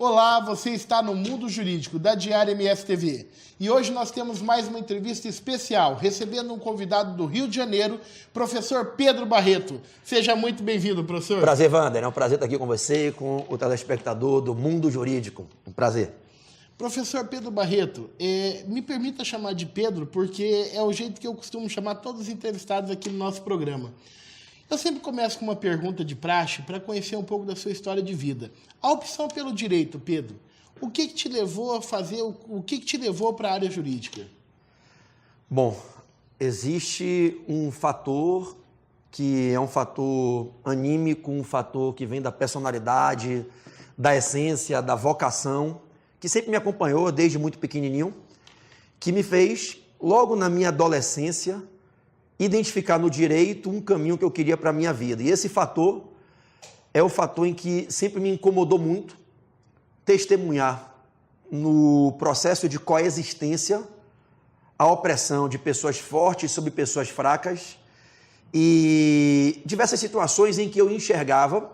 Olá, você está no Mundo Jurídico da Diário MSTV. E hoje nós temos mais uma entrevista especial, recebendo um convidado do Rio de Janeiro, professor Pedro Barreto. Seja muito bem-vindo, professor. Prazer, Wander. É um prazer estar aqui com você e com o telespectador do Mundo Jurídico. Um prazer. Professor Pedro Barreto, me permita chamar de Pedro, porque é o jeito que eu costumo chamar todos os entrevistados aqui no nosso programa. Eu sempre começo com uma pergunta de praxe para conhecer um pouco da sua história de vida. A opção pelo direito, Pedro, o que te levou a fazer, o que te levou para a área jurídica? Bom, existe um fator que é um fator anímico, um fator que vem da personalidade, da essência, da vocação, que sempre me acompanhou desde muito pequenininho, que me fez, logo na minha adolescência, identificar no direito um caminho que eu queria para a minha vida. E esse fator é o fator em que sempre me incomodou muito testemunhar no processo de coexistência a opressão de pessoas fortes sobre pessoas fracas e diversas situações em que eu enxergava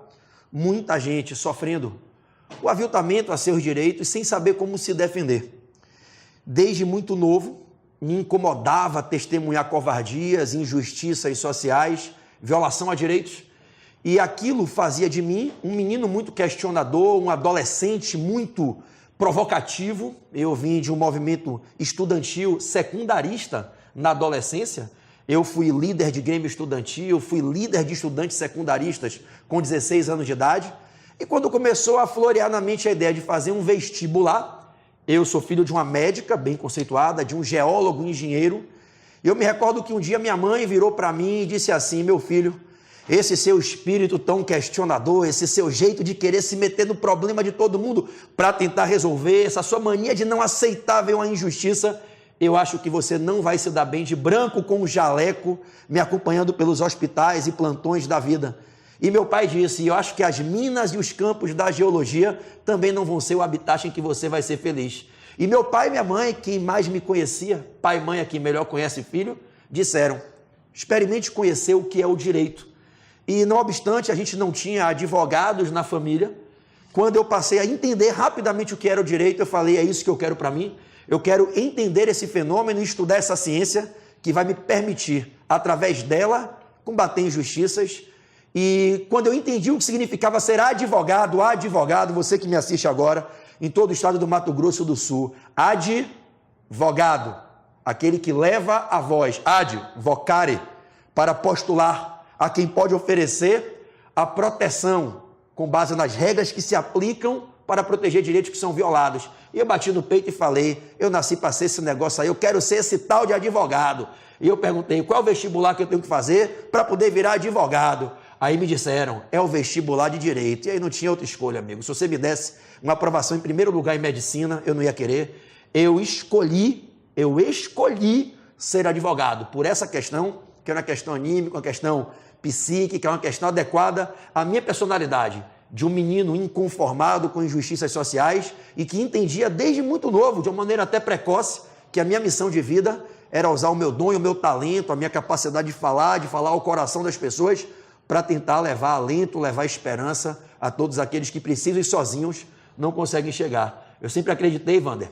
muita gente sofrendo o aviltamento a seus direitos sem saber como se defender. Desde muito novo, me incomodava testemunhar covardias, injustiças sociais, violação a direitos, e aquilo fazia de mim um menino muito questionador, um adolescente muito provocativo. Eu vim de um movimento estudantil secundarista na adolescência. Eu fui líder de grêmio estudantil, fui líder de estudantes secundaristas com 16 anos de idade, e quando começou a florear na mente a ideia de fazer um vestibular, eu sou filho de uma médica bem conceituada, de um geólogo, engenheiro. Eu me recordo que um dia minha mãe virou para mim e disse assim: meu filho, esse seu espírito tão questionador, esse seu jeito de querer se meter no problema de todo mundo para tentar resolver, essa sua mania de não aceitar ver uma injustiça, eu acho que você não vai se dar bem de branco com um jaleco, me acompanhando pelos hospitais e plantões da vida. E meu pai disse: eu acho que as minas e os campos da geologia também não vão ser o habitat em que você vai ser feliz. E meu pai e minha mãe, quem mais me conhecia, pai e mãe é quem melhor conhece filho, disseram: experimente conhecer o que é o direito. E não obstante, a gente não tinha advogados na família. Quando eu passei a entender rapidamente o que era o direito, eu falei: é isso que eu quero para mim. Eu quero entender esse fenômeno e estudar essa ciência que vai me permitir, através dela, combater injustiças. E quando eu entendi o que significava ser advogado, você que me assiste agora, em todo o estado do Mato Grosso do Sul, advogado, aquele que leva a voz, advocare, para postular a quem pode oferecer a proteção com base nas regras que se aplicam para proteger direitos que são violados. E eu bati no peito e falei: eu nasci para ser esse negócio aí, eu quero ser esse tal de advogado. E eu perguntei: qual é o vestibular que eu tenho que fazer para poder virar advogado? Aí me disseram: é o vestibular de direito. E aí não tinha outra escolha, amigo. Se você me desse uma aprovação em primeiro lugar em medicina, eu não ia querer. Eu escolhi ser advogado por essa questão, que é uma questão anímica, uma questão psíquica, uma questão adequada à minha personalidade, de um menino inconformado com injustiças sociais e que entendia desde muito novo, de uma maneira até precoce, que a minha missão de vida era usar o meu dom e o meu talento, a minha capacidade de falar ao coração das pessoas, para tentar levar alento, levar esperança a todos aqueles que precisam e sozinhos não conseguem chegar. Eu sempre acreditei, Wander,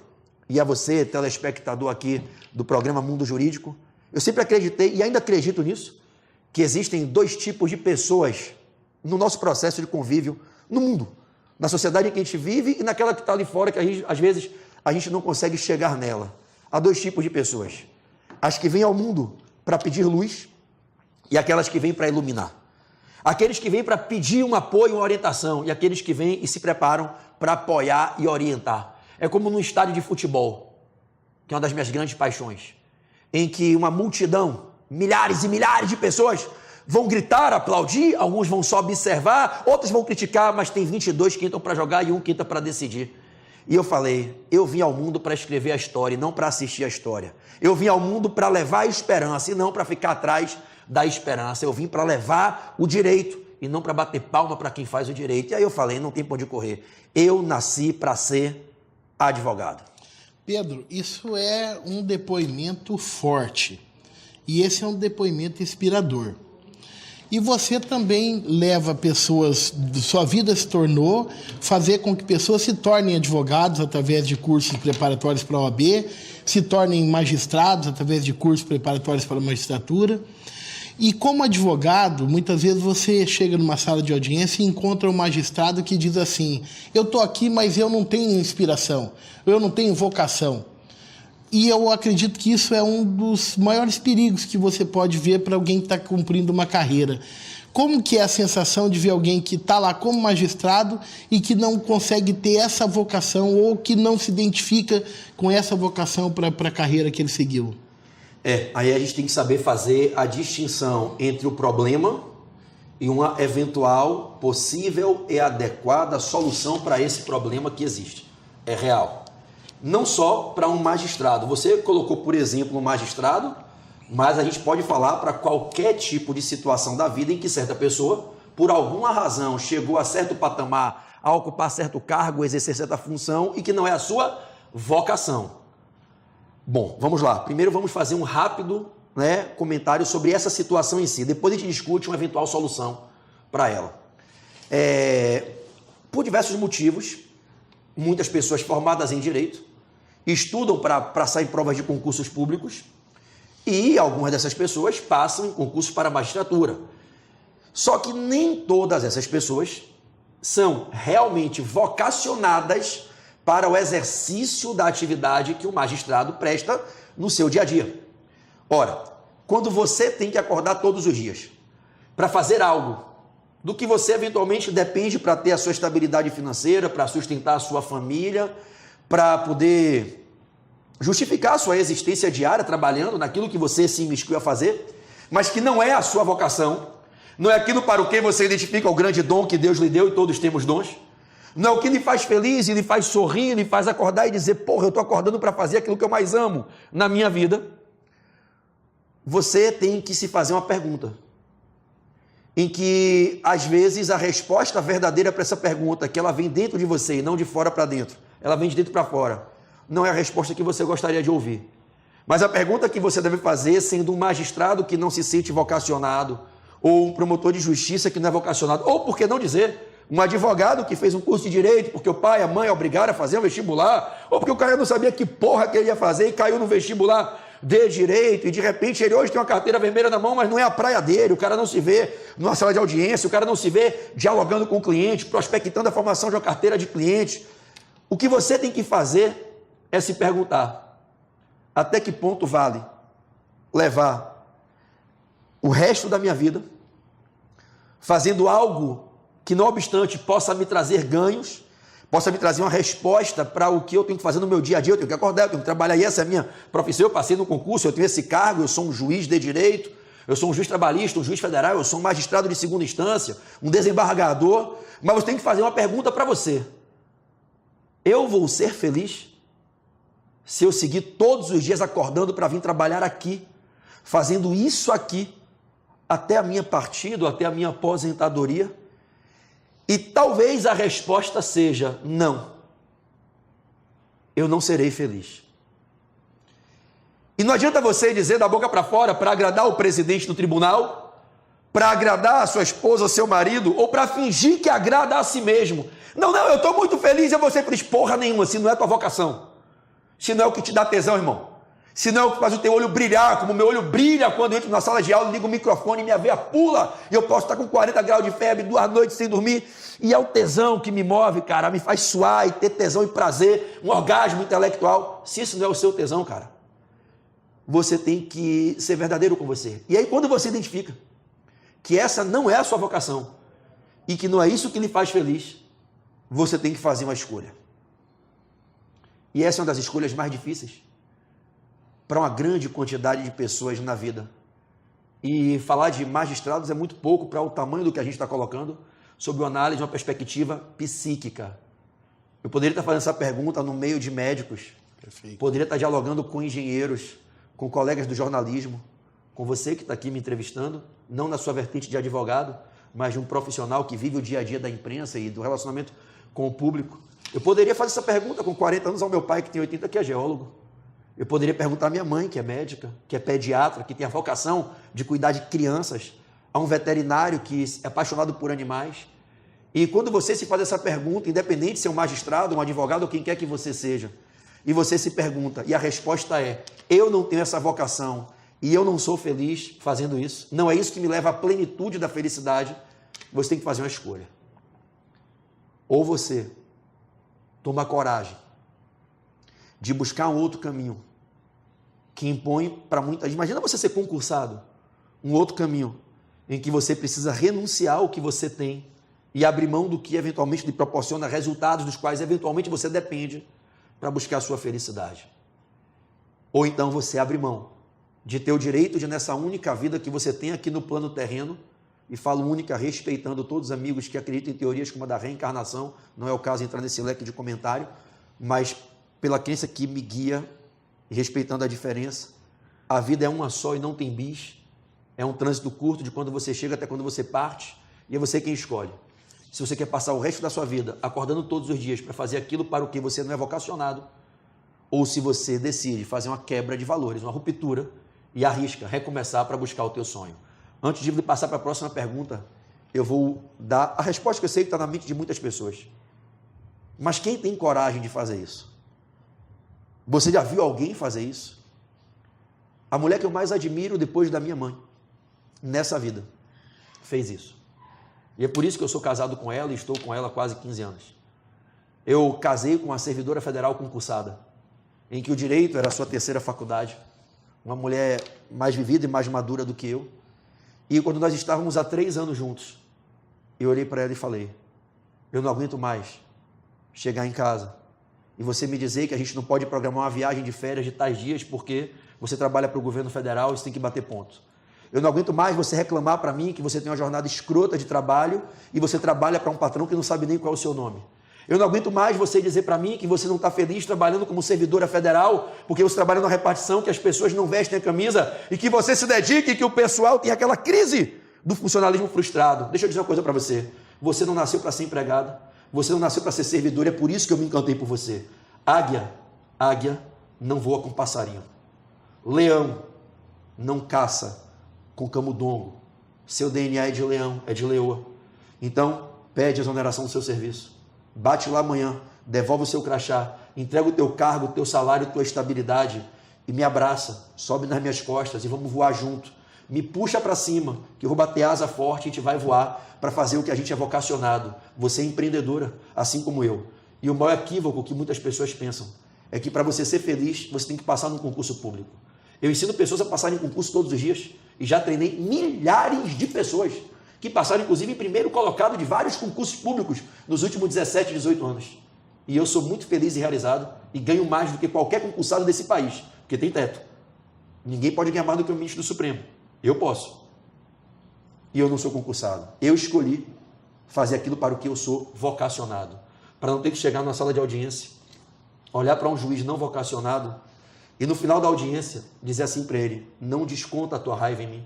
e a você, telespectador aqui do programa Mundo Jurídico, eu sempre acreditei e ainda acredito nisso, que existem dois tipos de pessoas no nosso processo de convívio no mundo, na sociedade em que a gente vive e naquela que está ali fora, que às vezes a gente não consegue chegar nela. Há dois tipos de pessoas: as que vêm ao mundo para pedir luz e aquelas que vêm para iluminar. Aqueles que vêm para pedir um apoio, uma orientação, e aqueles que vêm e se preparam para apoiar e orientar. É como num estádio de futebol, que é uma das minhas grandes paixões, em que uma multidão, milhares e milhares de pessoas vão gritar, aplaudir, alguns vão só observar, outros vão criticar, mas tem 22 que entram para jogar e um que entra para decidir. E eu falei: eu vim ao mundo para escrever a história e não para assistir a história. Eu vim ao mundo para levar a esperança e não para ficar atrás da esperança. Eu vim para levar o direito e não para bater palma para quem faz o direito. E aí eu falei: não tem para onde correr. Eu nasci para ser advogado. Pedro, isso é um depoimento forte. E esse é um depoimento inspirador. E você também leva pessoas, sua vida se tornou fazer com que pessoas se tornem advogados através de cursos preparatórios para a OAB, se tornem magistrados através de cursos preparatórios para a magistratura. E como advogado, muitas vezes você chega numa sala de audiência e encontra um magistrado que diz assim: eu estou aqui, mas eu não tenho inspiração, eu não tenho vocação. E eu acredito que isso é um dos maiores perigos que você pode ver para alguém que está cumprindo uma carreira. Como que é a sensação de ver alguém que está lá como magistrado e que não consegue ter essa vocação ou que não se identifica com essa vocação para a carreira que ele seguiu? Aí a gente tem que saber fazer a distinção entre o problema e uma eventual, possível e adequada solução para esse problema que existe. É real. Não só para um magistrado. Você colocou, por exemplo, um magistrado, mas a gente pode falar para qualquer tipo de situação da vida em que certa pessoa, por alguma razão, chegou a certo patamar, a ocupar certo cargo, exercer certa função e que não é a sua vocação. Bom, vamos lá. Primeiro vamos fazer um rápido comentário sobre essa situação em si. Depois a gente discute uma eventual solução para ela. Por diversos motivos, muitas pessoas formadas em direito estudam para sair em provas de concursos públicos e algumas dessas pessoas passam em concursos para a magistratura. Só que nem todas essas pessoas são realmente vocacionadas para o exercício da atividade que o magistrado presta no seu dia a dia. Ora, quando você tem que acordar todos os dias para fazer algo do que você eventualmente depende para ter a sua estabilidade financeira, para sustentar a sua família, para poder justificar a sua existência diária trabalhando naquilo que você se imiscuiu a fazer, mas que não é a sua vocação, não é aquilo para o que você identifica o grande dom que Deus lhe deu e todos temos dons, não é o que lhe faz feliz e lhe faz sorrir, lhe faz acordar e dizer: porra, eu estou acordando para fazer aquilo que eu mais amo na minha vida. Você tem que se fazer uma pergunta, em que às vezes a resposta verdadeira para essa pergunta, que ela vem dentro de você e não de fora para dentro, ela vem de dentro para fora, não é a resposta que você gostaria de ouvir. Mas a pergunta que você deve fazer, sendo um magistrado que não se sente vocacionado, ou um promotor de justiça que não é vocacionado, ou por que não dizer, um advogado que fez um curso de direito porque o pai e a mãe obrigaram a fazer um vestibular, ou porque o cara não sabia que porra que ele ia fazer e caiu no vestibular de direito, e de repente ele hoje tem uma carteira vermelha na mão, mas não é a praia dele, o cara não se vê numa sala de audiência, o cara não se vê dialogando com o cliente, prospectando a formação de uma carteira de cliente. O que você tem que fazer é se perguntar: até que ponto vale levar o resto da minha vida fazendo algo que, não obstante, possa me trazer ganhos, possa me trazer uma resposta para o que eu tenho que fazer no meu dia a dia. Eu tenho que acordar, eu tenho que trabalhar, e essa é a minha profissão. Eu passei no concurso, eu tenho esse cargo, eu sou um juiz de direito, eu sou um juiz trabalhista, um juiz federal, eu sou um magistrado de segunda instância, um desembargador. Mas você tem que fazer uma pergunta para você: eu vou ser feliz se eu seguir todos os dias acordando para vir trabalhar aqui, fazendo isso aqui, até a minha partida, até a minha aposentadoria? E talvez a resposta seja: não, eu não serei feliz. E não adianta você dizer da boca para fora para agradar o presidente do tribunal, para agradar a sua esposa, o seu marido, ou para fingir que agrada a si mesmo. Não, eu estou muito feliz e eu vou ser feliz. Porra nenhuma, se não é a tua vocação, se não é o que te dá tesão, irmão, se não é o que faz o teu olho brilhar, como o meu olho brilha quando eu entro na sala de aula, ligo o microfone e minha veia pula, e eu posso estar com 40 graus de febre, 2 noites sem dormir, e é o tesão que me move, cara, me faz suar e ter tesão e prazer, um orgasmo intelectual. Se isso não é o seu tesão, cara, você tem que ser verdadeiro com você. E aí, quando você identifica que essa não é a sua vocação e que não é isso que lhe faz feliz, você tem que fazer uma escolha. E essa é uma das escolhas mais difíceis para uma grande quantidade de pessoas na vida. E falar de magistrados é muito pouco para o tamanho do que a gente está colocando sob uma análise de uma perspectiva psíquica. Eu poderia estar fazendo essa pergunta no meio de médicos, Perfeito. Poderia estar dialogando com engenheiros, com colegas do jornalismo, com você que está aqui me entrevistando, não na sua vertente de advogado, mas de um profissional que vive o dia a dia da imprensa e do relacionamento com o público. Eu poderia fazer essa pergunta com 40 anos ao meu pai, que tem 80, que é geólogo. Eu poderia perguntar à minha mãe, que é médica, que é pediatra, que tem a vocação de cuidar de crianças a um veterinário que é apaixonado por animais. E quando você se faz essa pergunta, independente se é um magistrado, um advogado ou quem quer que você seja, e você se pergunta, e a resposta é, eu não tenho essa vocação e eu não sou feliz fazendo isso, não é isso que me leva à plenitude da felicidade, você tem que fazer uma escolha. Ou você toma coragem de buscar um outro caminho que impõe para muita gente. Imagina você ser concursado, um outro caminho em que você precisa renunciar ao que você tem e abrir mão do que eventualmente lhe proporciona resultados dos quais eventualmente você depende para buscar a sua felicidade. Ou então você abre mão de ter o direito de, nessa única vida que você tem aqui no plano terreno, e falo única respeitando todos os amigos que acreditam em teorias como a da reencarnação, não é o caso de entrar nesse leque de comentário, mas pela crença que me guia, e respeitando a diferença, a vida é uma só e não tem bis, é um trânsito curto de quando você chega até quando você parte, e é você quem escolhe. Se você quer passar o resto da sua vida acordando todos os dias para fazer aquilo para o que você não é vocacionado, ou se você decide fazer uma quebra de valores, uma ruptura, e arrisca recomeçar para buscar o teu sonho. Antes de passar para a próxima pergunta, eu vou dar a resposta que eu sei que está na mente de muitas pessoas. Mas quem tem coragem de fazer isso? Você já viu alguém fazer isso? A mulher que eu mais admiro depois da minha mãe, nessa vida, fez isso. E é por isso que eu sou casado com ela e estou com ela há quase 15 anos. Eu casei com uma servidora federal concursada, em que o direito era a sua terceira faculdade, uma mulher mais vivida e mais madura do que eu. E quando nós estávamos há 3 anos juntos, eu olhei para ela e falei, eu não aguento mais chegar em casa e você me dizer que a gente não pode programar uma viagem de férias de tais dias porque você trabalha para o governo federal e você tem que bater ponto. Eu não aguento mais você reclamar para mim que você tem uma jornada escrota de trabalho e você trabalha para um patrão que não sabe nem qual é o seu nome. Eu não aguento mais você dizer para mim que você não está feliz trabalhando como servidora federal porque você trabalha numa repartição que as pessoas não vestem a camisa e que você se dedique e que o pessoal tem aquela crise do funcionalismo frustrado. Deixa eu dizer uma coisa para você. Você não nasceu para ser empregado, você não nasceu para ser servidor, é por isso que eu me encantei por você. Águia não voa com passarinho. Leão não caça com camundongo. Seu DNA é de leão, é de leoa. Então, pede exoneração do seu serviço. Bate lá amanhã, devolve o seu crachá, entrega o teu cargo, o teu salário, a tua estabilidade e me abraça, sobe nas minhas costas e vamos voar junto. Me puxa para cima, que eu vou bater asa forte e a gente vai voar para fazer o que a gente é vocacionado. Você é empreendedora, assim como eu. E o maior equívoco que muitas pessoas pensam é que para você ser feliz, você tem que passar num concurso público. Eu ensino pessoas a passarem em concurso todos os dias e já treinei milhares de pessoas que passaram, inclusive, em primeiro colocado de vários concursos públicos nos últimos 17, 18 anos. E eu sou muito feliz e realizado e ganho mais do que qualquer concursado desse país, porque tem teto. Ninguém pode ganhar mais do que o ministro do Supremo. Eu posso. E eu não sou concursado. Eu escolhi fazer aquilo para o que eu sou vocacionado. Para não ter que chegar numa sala de audiência, olhar para um juiz não vocacionado e no final da audiência dizer assim para ele, não desconta a tua raiva em mim.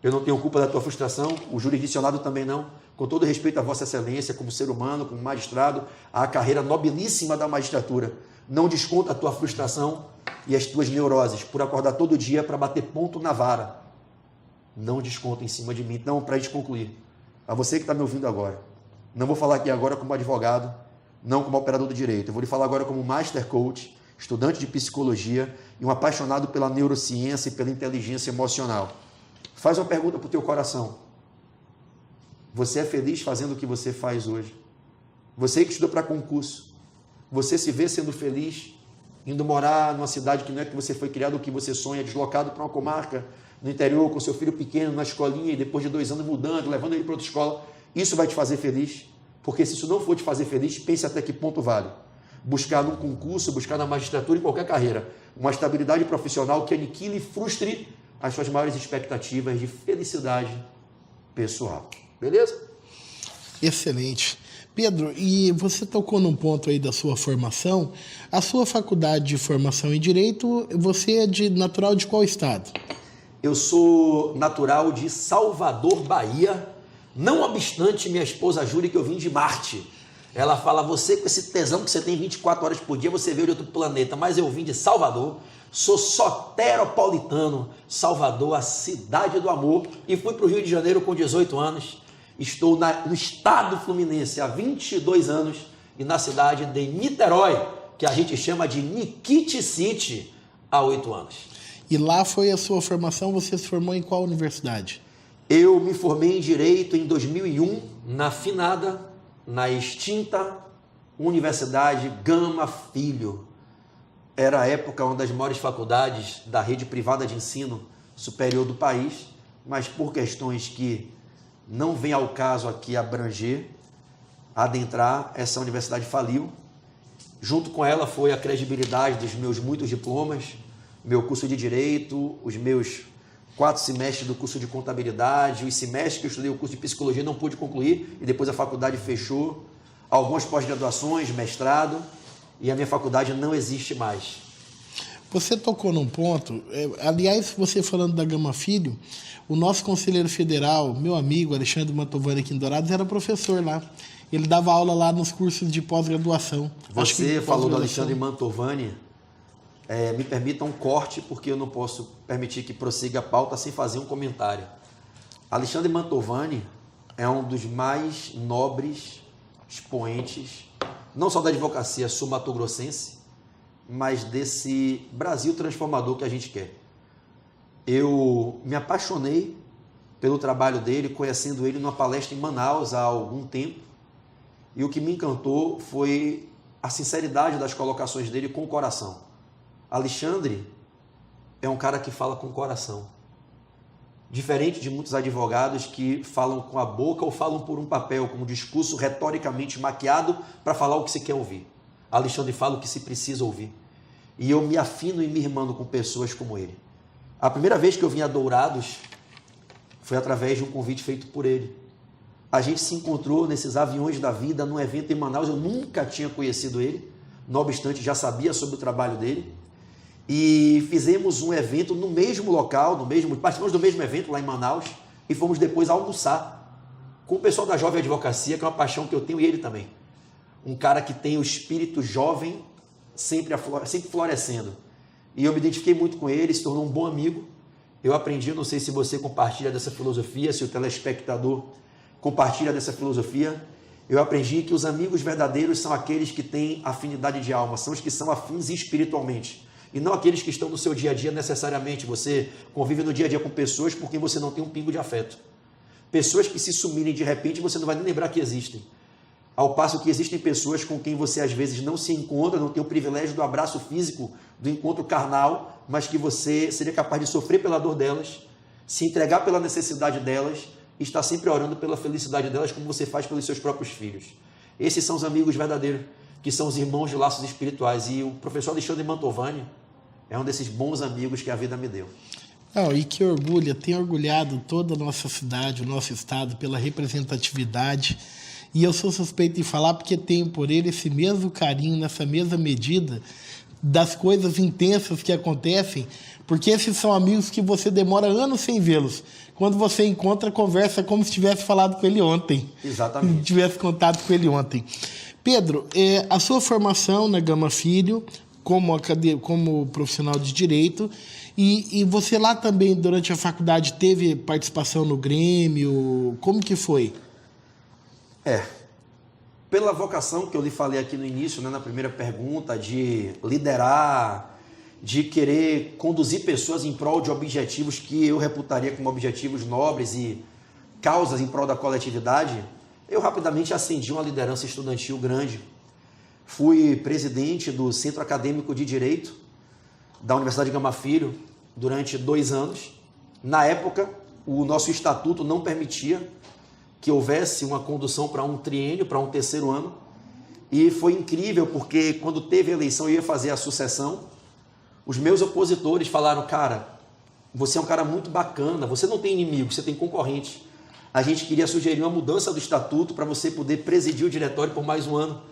Eu não tenho culpa da tua frustração, o jurisdicionado também não. Com todo respeito à vossa excelência, como ser humano, como magistrado, à carreira nobilíssima da magistratura. Não desconta a tua frustração e as tuas neuroses por acordar todo dia para bater ponto na vara. Não desconta em cima de mim. Então, para a gente concluir, a você que está me ouvindo agora, não vou falar aqui agora como advogado, não como operador do direito. Eu vou lhe falar agora como master coach, estudante de psicologia e um apaixonado pela neurociência e pela inteligência emocional. Faz uma pergunta para o teu coração. Você é feliz fazendo o que você faz hoje? Você que estudou para concurso, você se vê sendo feliz indo morar numa cidade que não é que você foi criado ou que você sonha, deslocado para uma comarca no interior com seu filho pequeno na escolinha e depois de 2 anos mudando, levando ele para outra escola? Isso vai te fazer feliz? Porque se isso não for te fazer feliz, pense até que ponto vale. Buscar num concurso, buscar na magistratura, em qualquer carreira, uma estabilidade profissional que aniquile e frustre as suas maiores expectativas de felicidade pessoal. Beleza? Excelente. Pedro, e você tocou num ponto aí da sua formação. A sua faculdade de formação em Direito, você é natural de qual estado? Eu sou natural de Salvador, Bahia. Não obstante minha esposa jure que eu vim de Marte. Ela fala, você com esse tesão que você tem 24 horas por dia, você veio de outro planeta, mas eu vim de Salvador, sou soteropolitano, Salvador, a cidade do amor, e fui para o Rio de Janeiro com 18 anos, estou no estado fluminense há 22 anos, e na cidade de Niterói, que a gente chama de Nikiti City, há 8 anos. E lá foi a sua formação, você se formou em qual universidade? Eu me formei em Direito em 2001, na finada, na extinta Universidade Gama Filho. Era a época uma das maiores faculdades da rede privada de ensino superior do país, mas por questões que não vem ao caso aqui abranger, adentrar, essa universidade faliu. Junto com ela foi a credibilidade dos meus muitos diplomas, meu curso de Direito, os meus 4 semestres do curso de Contabilidade, os semestres que eu estudei o curso de Psicologia não pude concluir e depois a faculdade fechou, algumas pós-graduações, mestrado, e a minha faculdade não existe mais. Você tocou num ponto, aliás, você falando da Gama Filho, o nosso conselheiro federal, meu amigo Alexandre Mantovani aqui em Dourados, era professor lá. Ele dava aula lá nos cursos de pós-graduação. Você falou do Alexandre Mantovani, me permita um corte, porque eu não posso permitir que prossiga a pauta sem fazer um comentário. Alexandre Mantovani é um dos mais nobres expoentes, não só da advocacia sul-mato-grossense, mas desse Brasil transformador que a gente quer. Eu me apaixonei pelo trabalho dele, conhecendo ele numa palestra em Manaus há algum tempo, e o que me encantou foi a sinceridade das colocações dele com o coração. Alexandre é um cara que fala com o coração. Diferente de muitos advogados que falam com a boca ou falam por um papel, com um discurso retoricamente maquiado para falar o que se quer ouvir. Alexandre fala o que se precisa ouvir. E eu me afino e me irmando com pessoas como ele. A primeira vez que eu vim a Dourados foi através de um convite feito por ele. A gente se encontrou nesses aviões da vida, num evento em Manaus. Eu nunca tinha conhecido ele, não obstante já sabia sobre o trabalho dele. E fizemos um evento no mesmo local, participamos do mesmo evento lá em Manaus e fomos depois almoçar com o pessoal da Jovem Advocacia, que é uma paixão que eu tenho, e ele também. Um cara que tem o espírito jovem sempre florescendo. E eu me identifiquei muito com ele, se tornou um bom amigo. Eu aprendi, não sei se você compartilha dessa filosofia, se o telespectador compartilha dessa filosofia. Eu aprendi que os amigos verdadeiros são aqueles que têm afinidade de alma, são os que são afins espiritualmente. E não aqueles que estão no seu dia a dia necessariamente. Você convive no dia a dia com pessoas por quem você não tem um pingo de afeto. Pessoas que se sumirem de repente você não vai nem lembrar que existem. Ao passo que existem pessoas com quem você às vezes não se encontra, não tem o privilégio do abraço físico, do encontro carnal, mas que você seria capaz de sofrer pela dor delas, se entregar pela necessidade delas e estar sempre orando pela felicidade delas, como você faz pelos seus próprios filhos. Esses são os amigos verdadeiros, que são os irmãos de laços espirituais. E o professor Alexandre Mantovani é um desses bons amigos que a vida me deu. E que orgulho, tem orgulhado toda a nossa cidade, o nosso estado, pela representatividade. E eu sou suspeito de falar porque tenho por ele esse mesmo carinho, nessa mesma medida, das coisas intensas que acontecem, porque esses são amigos que você demora anos sem vê-los. Quando você encontra, conversa como se tivesse falado com ele ontem. Exatamente. Tivesse contato com ele ontem. Pedro, a sua formação na Gama Filho, como profissional de Direito, e você lá também, durante a faculdade, teve participação no Grêmio? Como que foi? Pela vocação que eu lhe falei aqui no início, na primeira pergunta, de liderar, de querer conduzir pessoas em prol de objetivos que eu reputaria como objetivos nobres e causas em prol da coletividade, eu rapidamente acendi uma liderança estudantil grande. Fui presidente do Centro Acadêmico de Direito da Universidade Gama Filho durante 2 anos. Na época, o nosso estatuto não permitia que houvesse uma condução para um triênio, para um 3º ano. E foi incrível, porque quando teve a eleição, eu ia fazer a sucessão. Os meus opositores falaram, cara, você é um cara muito bacana, você não tem inimigo, você tem concorrente. A gente queria sugerir uma mudança do estatuto para você poder presidir o diretório por mais 1 ano.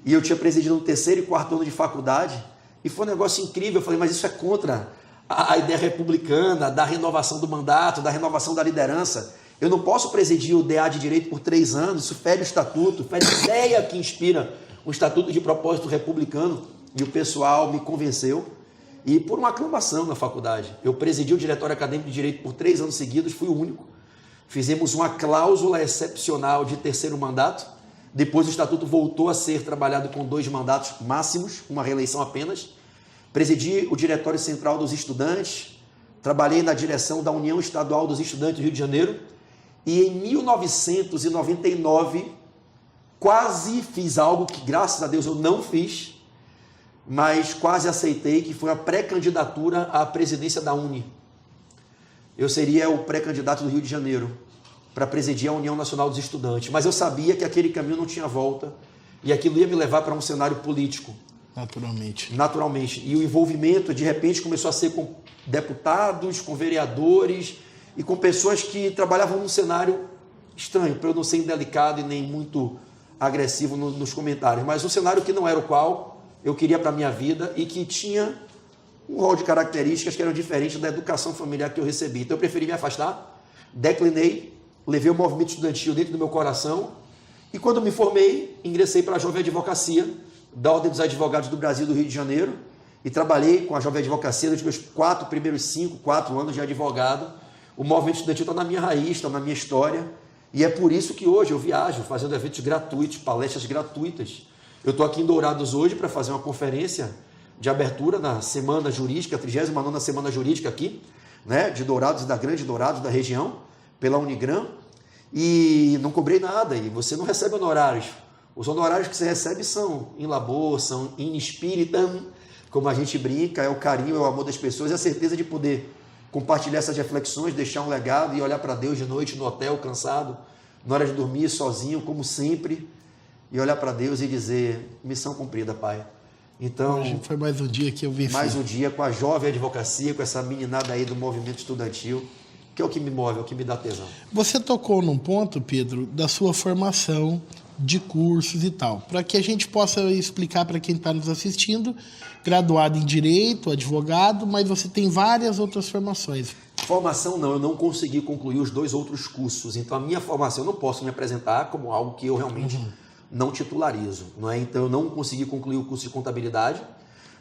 E eu tinha presidido no 3º e 4º ano de faculdade, e foi um negócio incrível. Eu falei, mas isso é contra a ideia republicana, da renovação do mandato, da renovação da liderança. Eu não posso presidir o DA de Direito por 3 anos, isso fere o estatuto, fere a ideia que inspira o Estatuto de Propósito Republicano, e o pessoal me convenceu, e por uma aclamação na faculdade. Eu presidi o Diretório Acadêmico de Direito por 3 anos seguidos, fui o único. Fizemos uma cláusula excepcional de 3º mandato, depois o Estatuto voltou a ser trabalhado com 2 mandatos máximos, uma reeleição apenas. Presidi o Diretório Central dos Estudantes, trabalhei na direção da União Estadual dos Estudantes do Rio de Janeiro, e em 1999 quase fiz algo que, graças a Deus, eu não fiz, mas quase aceitei, que foi a pré-candidatura à presidência da UNE. Eu seria o pré-candidato do Rio de Janeiro para presidir a União Nacional dos Estudantes, mas eu sabia que aquele caminho não tinha volta e aquilo ia me levar para um cenário político. Naturalmente. E o envolvimento, de repente, começou a ser com deputados, com vereadores e com pessoas que trabalhavam num cenário estranho, para eu não ser indelicado e nem muito agressivo nos comentários, mas um cenário que não era o qual eu queria para a minha vida e que tinha um rol de características que eram diferentes da educação familiar que eu recebi. Então eu preferi me afastar, declinei, levei o movimento estudantil dentro do meu coração e quando me formei, ingressei para a Jovem Advocacia da Ordem dos Advogados do Brasil do Rio de Janeiro e trabalhei com a Jovem Advocacia nos meus 4 anos de advogado. O movimento estudantil está na minha raiz, está na minha história e é por isso que hoje eu viajo fazendo eventos gratuitos, palestras gratuitas. Eu estou aqui em Dourados hoje para fazer uma conferência de abertura na Semana Jurídica, a 39ª Semana Jurídica aqui, né, de Dourados e da Grande Dourados, da região, pela Unigram, e não cobrei nada, e você não recebe honorários. Os honorários que você recebe são in labor, são in spiritam, como a gente brinca, é o carinho, é o amor das pessoas, é a certeza de poder compartilhar essas reflexões, deixar um legado e olhar para Deus de noite no hotel, cansado, na hora de dormir, sozinho, como sempre, e olhar para Deus e dizer, missão cumprida, Pai. Então, hoje foi mais um dia que eu vi. Mais um dia com a Jovem Advocacia, com essa meninada aí do movimento estudantil, que é o que me move, é o que me dá tesão. Você tocou num ponto, Pedro, da sua formação de cursos e tal, para que a gente possa explicar para quem está nos assistindo, graduado em Direito, advogado, mas você tem várias outras formações. Formação não, eu não consegui concluir os 2 outros cursos, então a minha formação eu não posso me apresentar como algo que eu realmente não titularizo, não é? Então eu não consegui concluir o curso de contabilidade,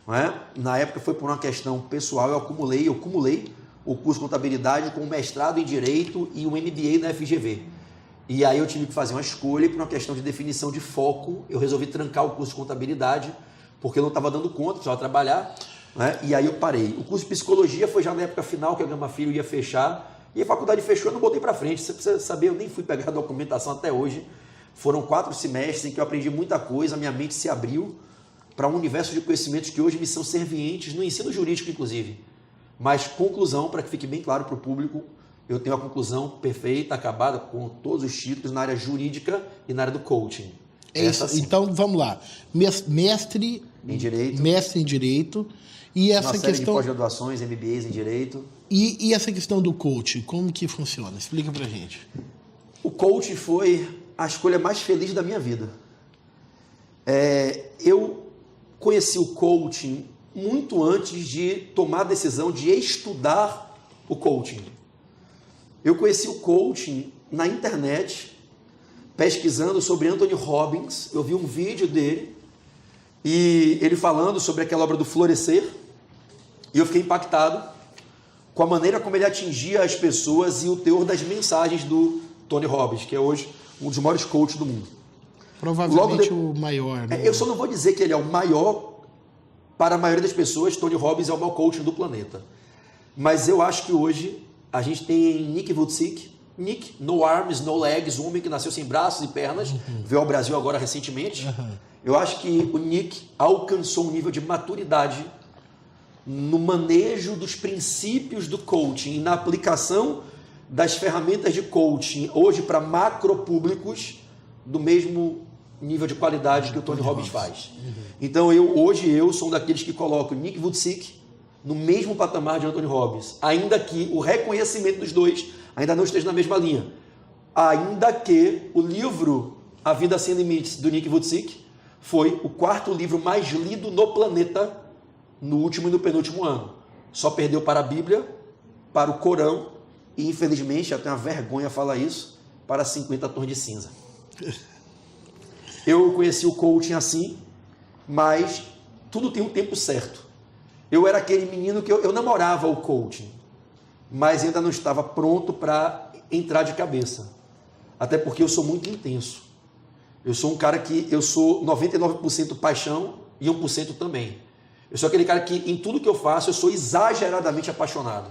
não é? Na época foi por uma questão pessoal, eu cumulei o curso de contabilidade com um mestrado em Direito e um MBA na FGV. E aí eu tive que fazer uma escolha por uma questão de definição de foco, eu resolvi trancar o curso de contabilidade, porque eu não estava dando conta, precisava trabalhar, né? E aí eu parei. O curso de psicologia foi já na época final que a Gama Filho ia fechar, e a faculdade fechou, eu não botei para frente. Você precisa saber, eu nem fui pegar a documentação até hoje. Foram 4 semestres em que eu aprendi muita coisa, minha mente se abriu para um universo de conhecimentos que hoje me são servientes, no ensino jurídico inclusive. Mas conclusão, para que fique bem claro para o público, eu tenho a conclusão perfeita, acabada, com todos os títulos na área jurídica e na área do coaching. É isso. Então, vamos lá. Mestre em Direito. Mestre em Direito. E essa uma série questão de pós-graduações, MBAs em Direito. E essa questão do coaching, como que funciona? Explica pra gente. O coaching foi a escolha mais feliz da minha vida. Eu conheci o coaching muito antes de tomar a decisão de estudar o coaching. Eu conheci o coaching na internet, pesquisando sobre Anthony Robbins. Eu vi um vídeo dele e ele falando sobre aquela obra do Florescer, e eu fiquei impactado com a maneira como ele atingia as pessoas e o teor das mensagens do Tony Robbins, que é hoje um dos maiores coaches do mundo. Provavelmente o maior, né? Eu só não vou dizer que ele é o maior. Para a maioria das pessoas, Tony Robbins é o maior coach do planeta. Mas eu acho que hoje a gente tem Nick Vujicic, Nick, no arms, no legs, um homem que nasceu sem braços e pernas, veio ao Brasil agora recentemente. Eu acho que o Nick alcançou um nível de maturidade no manejo dos princípios do coaching e na aplicação das ferramentas de coaching hoje para macro públicos do mesmo nível de qualidade que o Tony Robbins faz. Então hoje eu sou um daqueles que coloco Nick Vujicic no mesmo patamar de Anthony Robbins, ainda que o reconhecimento dos dois ainda não esteja na mesma linha, ainda que o livro A Vida Sem Limites do Nick Vujicic foi o 4º livro mais lido no planeta no último e no penúltimo ano. Só perdeu para a Bíblia, para o Corão e infelizmente, eu tenho uma vergonha falar isso, para 50 tons de cinza. Eu conheci o coaching assim, mas tudo tem um tempo certo. Eu era aquele menino que eu namorava o coaching, mas ainda não estava pronto para entrar de cabeça. Até porque eu sou muito intenso. Eu sou um cara que eu sou 99% paixão e 1% também. Eu sou aquele cara que em tudo que eu faço eu sou exageradamente apaixonado.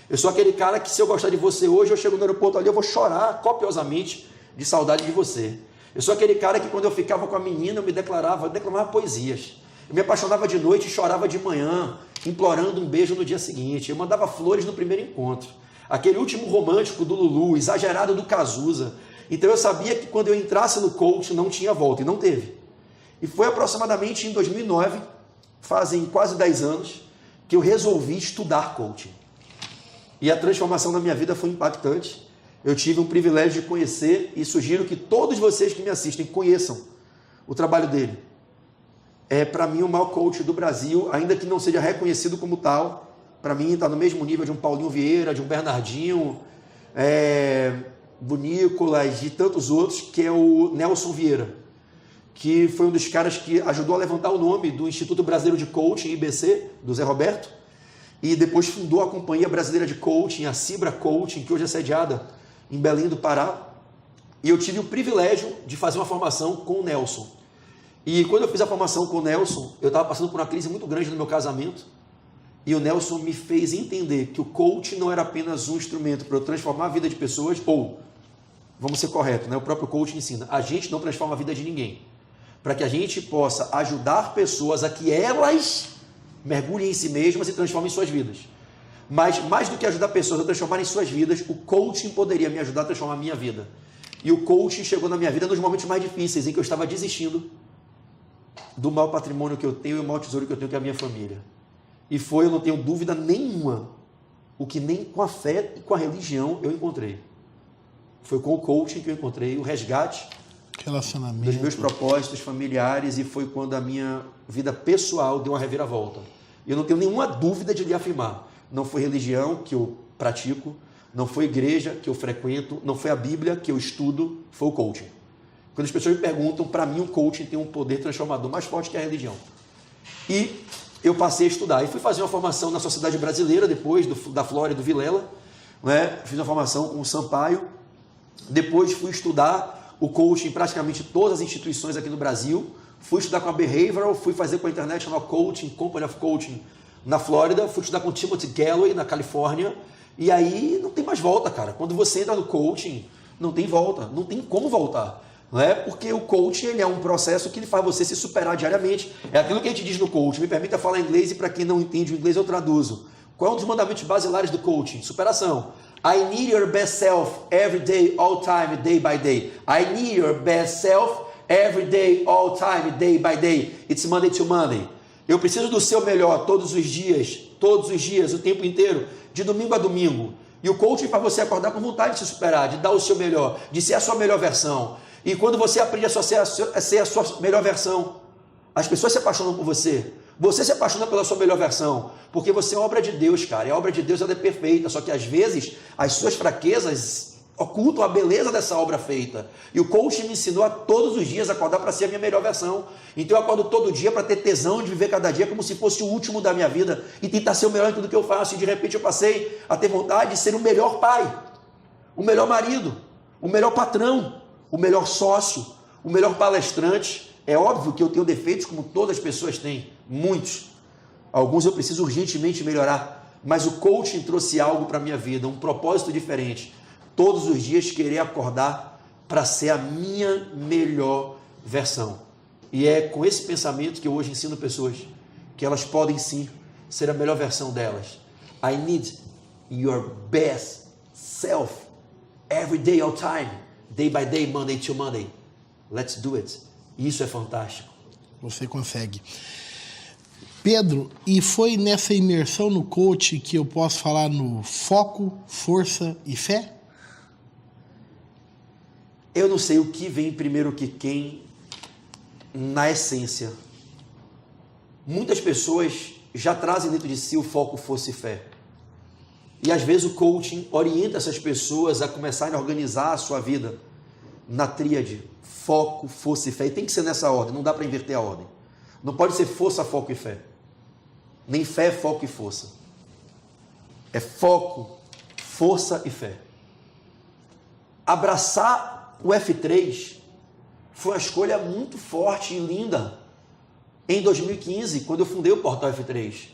Eu sou aquele cara que se eu gostar de você hoje, eu chego no aeroporto ali, eu vou chorar copiosamente de saudade de você. Eu sou aquele cara que quando eu ficava com a menina, eu declamava poesias. Eu me apaixonava de noite e chorava de manhã, implorando um beijo no dia seguinte. Eu mandava flores no primeiro encontro. Aquele último romântico do Lulu, exagerado do Cazuza. Então eu sabia que quando eu entrasse no coaching não tinha volta, e não teve. E foi aproximadamente em 2009, fazem quase 10 anos, que eu resolvi estudar coaching. E a transformação na minha vida foi impactante. Eu tive um privilégio de conhecer e sugiro que todos vocês que me assistem conheçam o trabalho dele. É, para mim, o maior coach do Brasil, ainda que não seja reconhecido como tal. Para mim, está no mesmo nível de um Paulinho Vieira, de um Bernardinho, do Nicolas, de tantos outros, que é o Nelson Vieira, que foi um dos caras que ajudou a levantar o nome do Instituto Brasileiro de Coaching, IBC, do Zé Roberto, e depois fundou a Companhia Brasileira de Coaching, a Cibra Coaching, que hoje é sediada em Belém do Pará. E eu tive o privilégio de fazer uma formação com o Nelson. E quando eu fiz a formação com o Nelson, eu estava passando por uma crise muito grande no meu casamento, e o Nelson me fez entender que o coaching não era apenas um instrumento para eu transformar a vida de pessoas, ou, vamos ser corretos, né? O próprio coaching ensina, a gente não transforma a vida de ninguém. Para que a gente possa ajudar pessoas a que elas mergulhem em si mesmas e transformem suas vidas. Mas mais do que ajudar pessoas a transformarem suas vidas, o coaching poderia me ajudar a transformar a minha vida. E o coaching chegou na minha vida nos momentos mais difíceis, em que eu estava desistindo do maior patrimônio que eu tenho e o maior tesouro que eu tenho, que é a minha família. E foi, eu não tenho dúvida nenhuma, o que nem com a fé e com a religião eu encontrei. Foi com o coaching que eu encontrei o resgate dos meus propósitos familiares, e foi quando a minha vida pessoal deu uma reviravolta. Eu não tenho nenhuma dúvida de lhe afirmar. Não foi religião que eu pratico, não foi igreja que eu frequento, não foi a Bíblia que eu estudo, foi o coaching. Quando as pessoas me perguntam, para mim o coaching tem um poder transformador mais forte que a religião. E eu passei a estudar. E fui fazer uma formação na Sociedade Brasileira, depois da Flórida, do Vilela. Né? Fiz uma formação com o Sampaio. Depois fui estudar o coaching em praticamente todas as instituições aqui no Brasil. Fui estudar com a Behavioral, fui fazer com a International Coaching, Company of Coaching na Flórida. Fui estudar com o Timothy Galloway na Califórnia. E aí não tem mais volta, cara. Quando você entra no coaching, não tem volta. Não tem como voltar. Não é? Porque o coaching ele é um processo que ele faz você se superar diariamente. É aquilo que a gente diz no coaching. Me permita falar inglês, e para quem não entende o inglês eu traduzo. Qual é um dos mandamentos basilares do coaching? Superação. I need your best self every day, all time, day by day. I need your best self every day, all time, day by day. It's Monday to Monday. Eu preciso do seu melhor todos os dias, o tempo inteiro, de domingo a domingo. E o coaching faz você acordar com vontade de se superar, de dar o seu melhor, de ser a sua melhor versão. E quando você aprende a ser a sua melhor versão, as pessoas se apaixonam por você. Você se apaixona pela sua melhor versão, porque você é obra de Deus, cara. E a obra de Deus ela é perfeita, só que às vezes as suas fraquezas ocultam a beleza dessa obra feita. E o coaching me ensinou a todos os dias acordar para ser a minha melhor versão. Então eu acordo todo dia para ter tesão de viver cada dia como se fosse o último da minha vida e tentar ser o melhor em tudo que eu faço. E de repente eu passei a ter vontade de ser o melhor pai, o melhor marido, o melhor patrão, o melhor sócio, o melhor palestrante. É óbvio que eu tenho defeitos como todas as pessoas têm, muitos. Alguns eu preciso urgentemente melhorar, mas o coaching trouxe algo para a minha vida, um propósito diferente. Todos os dias querer acordar para ser a minha melhor versão. E é com esse pensamento que eu hoje ensino pessoas que elas podem sim ser a melhor versão delas. I need your best self every day, all time, day by day, Monday to Monday. Let's do it. Isso é fantástico. Você consegue. Pedro, e foi nessa imersão no coaching que eu posso falar no foco, força e fé? Eu não sei o que vem primeiro que quem, na essência. Muitas pessoas já trazem dentro de si o foco, força e fé. E às vezes o coaching orienta essas pessoas a começarem a organizar a sua vida na tríade foco, força e fé. E tem que ser nessa ordem, não dá para inverter a ordem. Não pode ser força, foco e fé. Nem fé, foco e força. É foco, força e fé. Abraçar o F3 foi uma escolha muito forte e linda em 2015, quando eu fundei o Portal F3.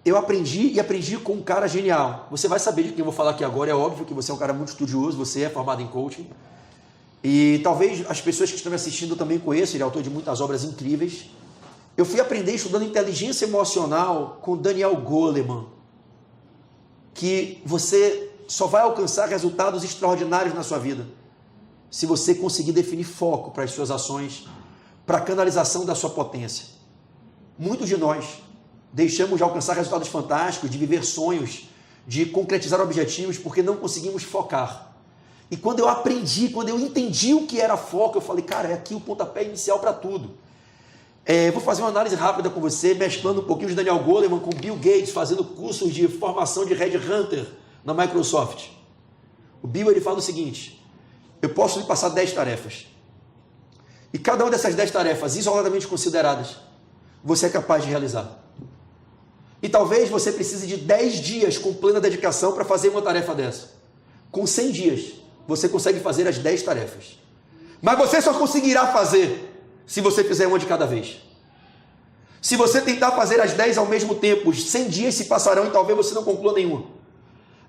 Eu aprendi com um cara genial. Você vai saber de quem eu vou falar aqui agora. É óbvio que você é um cara muito estudioso, você é formado em coaching. E talvez as pessoas que estão me assistindo também conheçam, ele é autor de muitas obras incríveis. Eu fui aprender estudando inteligência emocional com Daniel Goleman, que você só vai alcançar resultados extraordinários na sua vida se você conseguir definir foco para as suas ações, para a canalização da sua potência. Muitos de nós deixamos de alcançar resultados fantásticos, de viver sonhos, de concretizar objetivos, porque não conseguimos focar. E quando eu aprendi, quando eu entendi o que era foco, eu falei, cara, é aqui o pontapé inicial para tudo. Vou fazer uma análise rápida com você, mesclando um pouquinho de Daniel Goleman com Bill Gates, fazendo cursos de formação de Headhunter na Microsoft. O Bill, ele fala o seguinte, eu posso lhe passar 10 tarefas. E cada uma dessas 10 tarefas, isoladamente consideradas, você é capaz de realizar. E talvez você precise de 10 dias com plena dedicação para fazer uma tarefa dessa. Com 100 dias, você consegue fazer as 10 tarefas. Mas você só conseguirá fazer se você fizer uma de cada vez. Se você tentar fazer as 10 ao mesmo tempo, os 100 dias se passarão e talvez você não conclua nenhuma.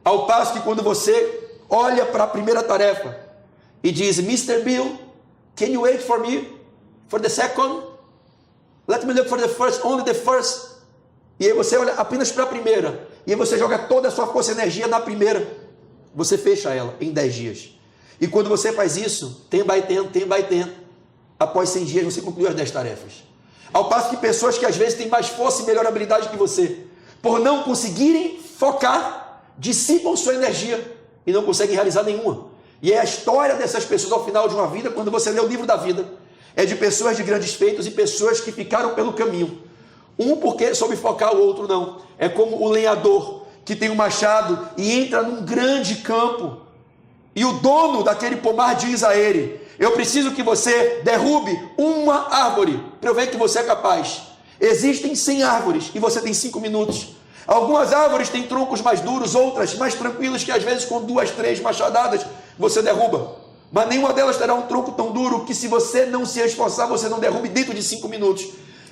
Ao passo que quando você olha para a primeira tarefa e diz, Mr. Bill, can you wait for me for the second? Let me look for the first, only the first. E aí você olha apenas para a primeira. E aí você joga toda a sua força e energia na primeira. Você fecha ela em 10 dias. E quando você faz isso, 10 by 10, após 100 dias você concluiu as 10 tarefas. Ao passo que pessoas que às vezes têm mais força e melhor habilidade que você, por não conseguirem focar, dissipam sua energia e não conseguem realizar nenhuma. E é a história dessas pessoas ao final de uma vida, quando você lê o livro da vida, é de pessoas de grandes feitos e pessoas que ficaram pelo caminho. Um porque soube focar, o outro não. É como o lenhador que tem um machado e entra num grande campo. E o dono daquele pomar diz a ele, eu preciso que você derrube uma árvore para eu ver que você é capaz. Existem 100 árvores e você tem 5 minutos. Algumas árvores têm troncos mais duros, outras mais tranquilas, que às vezes com 2, 3 machadadas você derruba. Mas nenhuma delas terá um tronco tão duro que se você não se esforçar, você não derrube dentro de 5 minutos.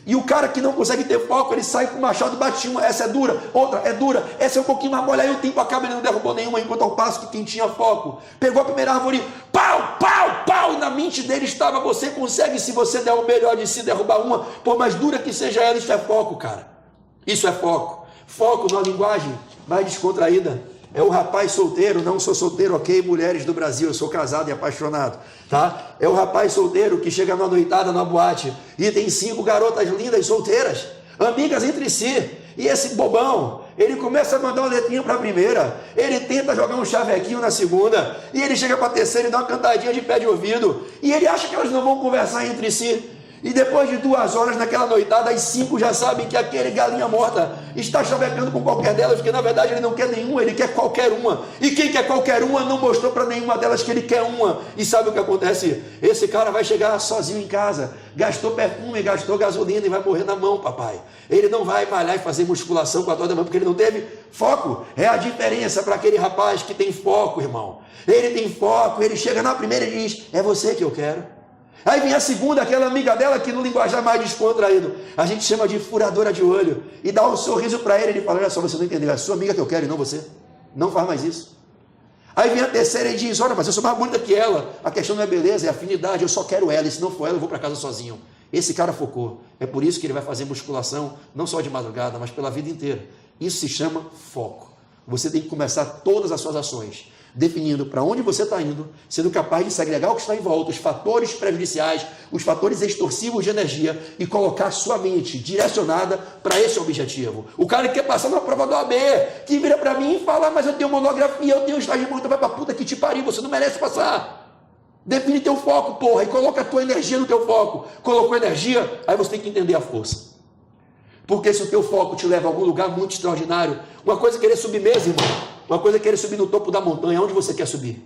E o cara que não consegue ter foco, ele sai com o machado e bate uma, essa é dura, outra é dura, essa é um pouquinho mais mole, aí o tempo acaba, ele não derrubou nenhuma, enquanto ao passo que quem tinha foco, pegou a primeira árvore, pau, pau, pau, e na mente dele estava, você consegue, se você der o melhor de si, derrubar uma, por mais dura que seja ela, isso é foco, cara. Isso é foco. Foco numa linguagem mais descontraída. É o rapaz solteiro, não sou solteiro, ok, mulheres do Brasil, eu sou casado e apaixonado, tá? É o rapaz solteiro que chega numa noitada, na boate, e tem 5 garotas lindas solteiras, amigas entre si, e esse bobão, ele começa a mandar uma letrinha para a primeira, ele tenta jogar um chavequinho na segunda, e ele chega para a terceira e dá uma cantadinha de pé de ouvido, e ele acha que elas não vão conversar entre si. E depois de 2 horas naquela noitada, as 5 já sabem que aquele galinha morta está chavecando com qualquer delas, porque na verdade ele não quer nenhuma, ele quer qualquer uma. E quem quer qualquer uma não mostrou para nenhuma delas que ele quer uma. E sabe o que acontece? Esse cara vai chegar sozinho em casa, gastou perfume, gastou gasolina e vai morrer na mão, papai. Ele não vai malhar e fazer musculação com a dor da mão, porque ele não teve foco. É a diferença para aquele rapaz que tem foco, irmão. Ele tem foco, ele chega na primeira e diz, é você que eu quero. Aí vem a segunda, aquela amiga dela que no linguajar mais descontraído, a gente chama de furadora de olho, e dá um sorriso para ele fala, olha só, você não entendeu, é a sua amiga que eu quero e não você, não faz mais isso. Aí vem a terceira e diz, olha, mas eu sou mais bonita que ela, a questão não é beleza, é afinidade, eu só quero ela, e se não for ela eu vou para casa sozinho. Esse cara focou, é por isso que ele vai fazer musculação, não só de madrugada, mas pela vida inteira. Isso se chama foco. Você tem que começar todas as suas ações definindo para onde você está indo, sendo capaz de segregar o que está em volta, os fatores prejudiciais, os fatores extorsivos de energia e colocar sua mente direcionada para esse objetivo. O cara que quer passar na prova do AB, que vira para mim e fala, mas eu tenho monografia, eu tenho estágio, então vai para puta que te pariu, você não merece passar. Define teu foco, porra, e coloca a tua energia no teu foco. Colocou energia, aí você tem que entender a força. Porque se o teu foco te leva a algum lugar muito extraordinário, uma coisa é querer subir mesmo, irmão. Uma coisa é querer subir no topo da montanha. Onde você quer subir?